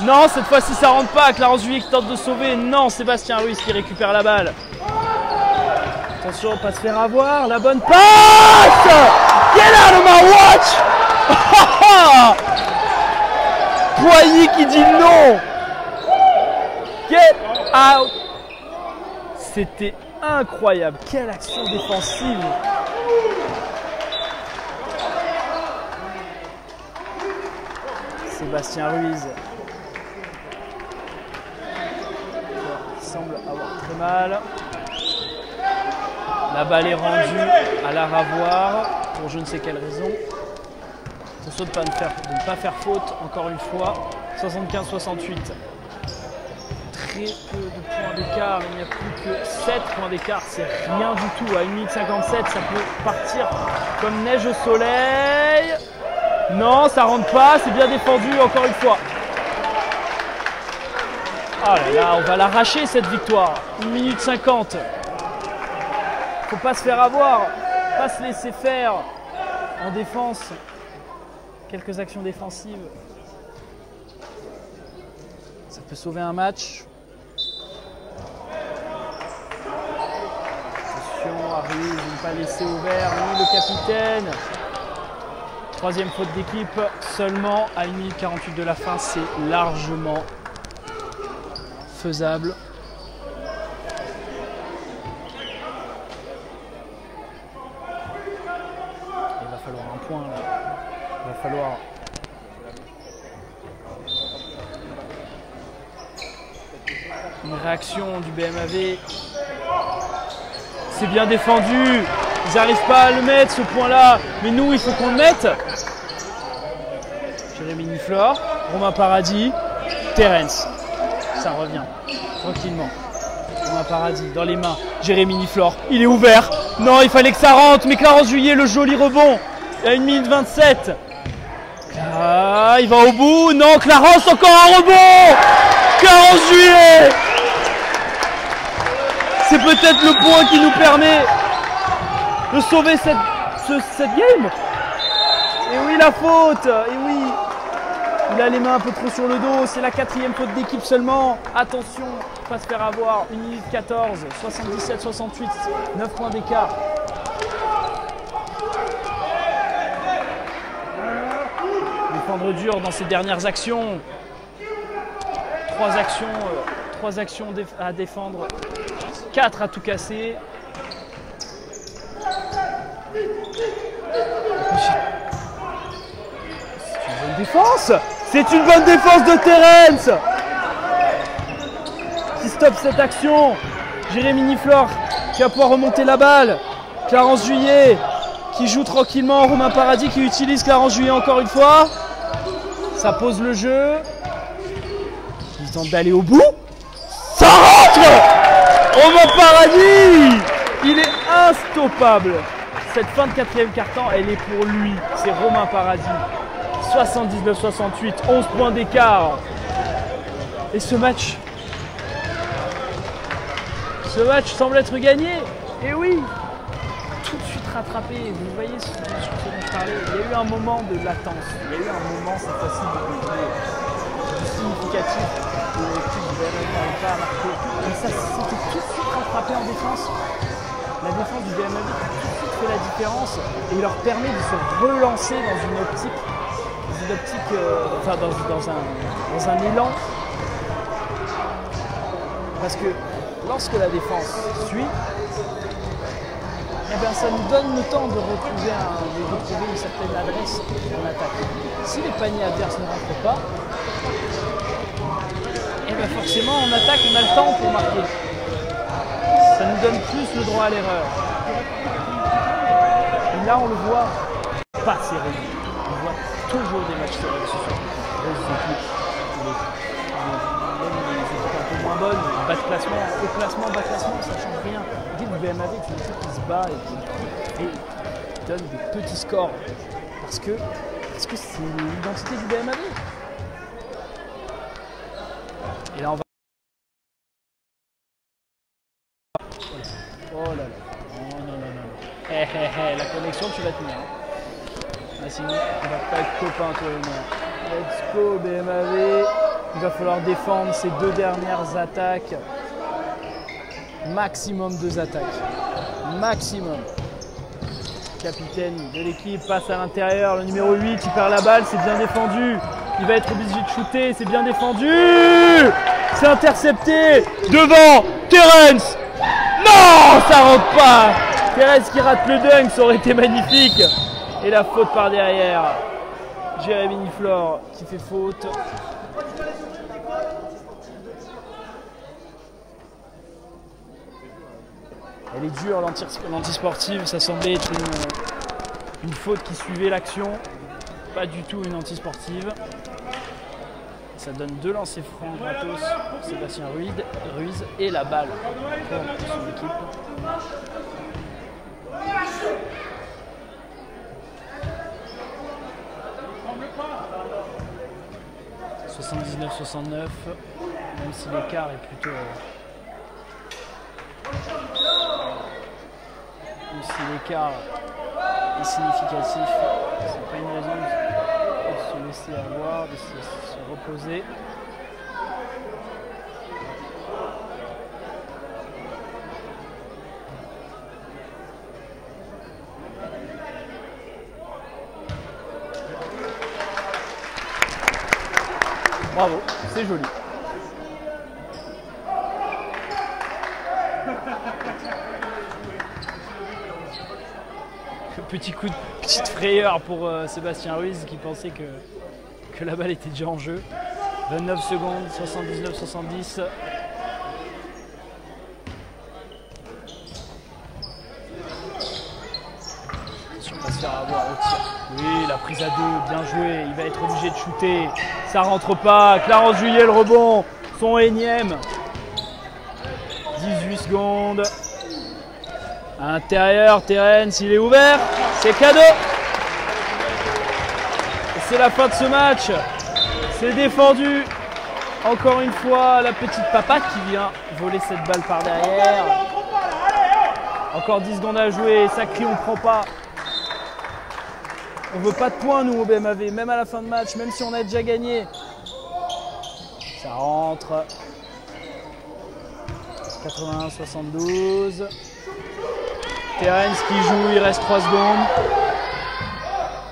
A: Non, cette fois-ci ça rentre pas. Clarence Juillet qui tente de sauver. Non, Sébastien Ruiz qui récupère la balle. Attention, pas se faire avoir. La bonne passe. Get out of my watch. Poigny qui dit non. Get out. C'était incroyable. Quelle action défensive. Sébastien Ruiz. Il semble avoir très mal. La balle est rendue à la Ravoire pour je ne sais quelle raison. Attention de ne pas faire faute encore une fois. 75-68. Très peu de points d'écart. Il n'y a plus que 7 points d'écart. C'est rien du tout. À 1 minute 57, ça peut partir comme neige au soleil. Non, ça rentre pas. C'est bien défendu encore une fois. Ah là là, on va l'arracher cette victoire. 1 minute 50. Faut pas se faire avoir. Pas se laisser faire en défense. Quelques actions défensives. Ça peut sauver un match. Attention, Ruiz de ne pas laisser ouvert. Lui, le capitaine. Troisième faute d'équipe. Seulement à 1 minute 48 de la fin. C'est largement faisable. Il va falloir un point là. Il va falloir. Une réaction du BMAV. C'est bien défendu. Ils n'arrivent pas à le mettre ce point là. Mais nous il faut qu'on le mette. Jérémy Niflor, Romain Paradis, Terence. Ça revient tranquillement. Romain Paradis dans les mains. Jérémy Niflor. Il est ouvert. Non, il fallait que ça rentre. Mais Clarence Juillet, le joli rebond. Il y a 1 minute 27. Ah, il va au bout. Non, Clarence, encore un rebond. Clarence Juillet. C'est peut-être le point qui nous permet de sauver cette game. Et oui, la faute. Et oui. Il a les mains un peu trop sur le dos. C'est la 4e faute d'équipe seulement. Attention, pas se faire avoir. 1 minute 14. 77-68. 9 points d'écart. Défendre dur dans ses dernières actions. 3 actions à défendre. 4 à tout casser. C'est une bonne défense. C'est une bonne défense de Terence qui stoppe cette action. Jérémy Niflor qui va pouvoir remonter la balle. Clarence Juillet qui joue tranquillement. Romain Paradis qui utilise Clarence Juillet encore une fois. Ça pose le jeu. Ils tentent d'aller au bout. Ça rentre. Romain Paradis. Il est instoppable. Cette fin de 4e quart-temps, elle est pour lui. C'est Romain Paradis. 79-68, 11 points d'écart. Et ce match semble être gagné. Et oui, tout de suite rattrapé. Vous voyez ce dont je parlais. Il y a eu un moment de latence. Il y a eu un moment cette fois-ci de significatif où l'équipe du BMAV n'arrive pas à marquer. Mais ça s'était tout de suite rattrapé en défense. La défense du BMAV a tout de suite fait la différence et il leur permet de se relancer dans une optique. Dans un élan, parce que lorsque la défense suit, eh bien ça nous donne le temps de retrouver une certaine adresse en attaque. Si les paniers adverses ne rentrent pas, et bien forcément en attaque on a le temps pour marquer. Ça nous donne plus le droit à l'erreur. Et là on le voit pas serré. On voit toujours des matchs serrés, que ce soit les équipes, les équipes un peu moins bonnes, bas de classement, haut classement, bas de classement, ça ne change rien. L'équipe du BMAV, c'est une équipe qui se bat et qui donne des petits scores. Parce que c'est l'identité du BMAV. Et là on va. Oh là là. Oh non, non, non. La connexion tu vas tenir. Ah, sinon on va pas être copains toi et moi. Let's go BMAV. Il va falloir défendre ces deux dernières attaques. Maximum 2 attaques. Maximum. Capitaine de l'équipe passe à l'intérieur. Le numéro 8, il perd la balle, c'est bien défendu. Il va être obligé de shooter, c'est bien défendu. C'est intercepté. Devant, Terence. Non, ça rentre pas. Terence qui rate le dunk, ça aurait été magnifique. Et la faute par derrière. Jérémy Niflor qui fait faute. Elle est dure, l'antisportive, ça semblait être une faute qui suivait l'action, pas du tout une antisportive. Ça donne 2 lancers francs gratos pour Sébastien Ruiz et la balle pour son équipe. « 79-69 », même si l'écart est plutôt... Même si l'écart est significatif, c'est pas une raison de se laisser avoir, de se reposer. Bravo, c'est joli. Petite frayeur pour Sébastien Ruiz qui pensait que la balle était déjà en jeu. 29 secondes, 79-70. Attention, pas se faire avoir au tir. Oui, la prise à 2, bien joué. Il va être obligé de shooter. Ça rentre pas. Clarence Juillet, le rebond. Son énième. 18 secondes. À l'intérieur, Terence, il est ouvert. C'est cadeau. Et c'est la fin de ce match. C'est défendu. Encore une fois, la petite papate qui vient voler cette balle par derrière. Encore 10 secondes à jouer. Ça crie, on ne prend pas. On ne veut pas de points, nous, au BMAV. Même à la fin de match, même si on a déjà gagné. Ça rentre. 81-72. Terence qui joue, il reste 3 secondes.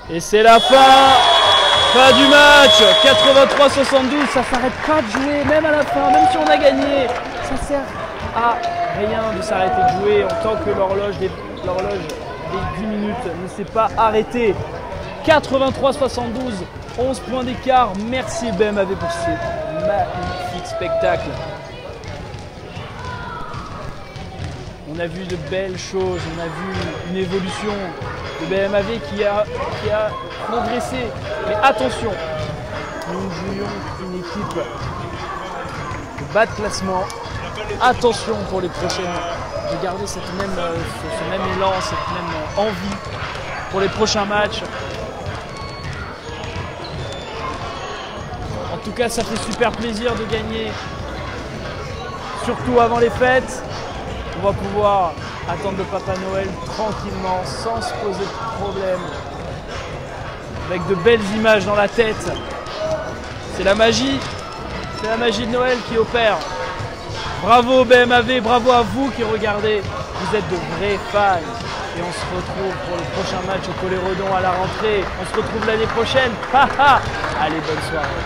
A: Et c'est la fin. Fin du match. 83-72. Ça s'arrête pas de jouer, même à la fin, même si on a gagné. Ça sert à rien de s'arrêter de jouer en tant que l'horloge des 10 minutes ne s'est pas arrêtée. 83-72. 11 points d'écart. Merci BMAV pour ce magnifique spectacle. On a vu de belles choses, on a vu une évolution de BMAV qui a progressé. Mais attention, nous jouions une équipe de bas de classement. Attention pour les prochaines, de garder ce même élan, cette même envie pour les prochains matchs. En tout cas, ça fait super plaisir de gagner, surtout avant les fêtes. On va pouvoir attendre le Papa Noël tranquillement, sans se poser de problème, avec de belles images dans la tête. C'est la magie de Noël qui opère. Bravo BMAV, bravo à vous qui regardez, vous êtes de vrais fans. Et on se retrouve pour le prochain match au Colérodon à la rentrée. On se retrouve l'année prochaine. Allez, bonne soirée.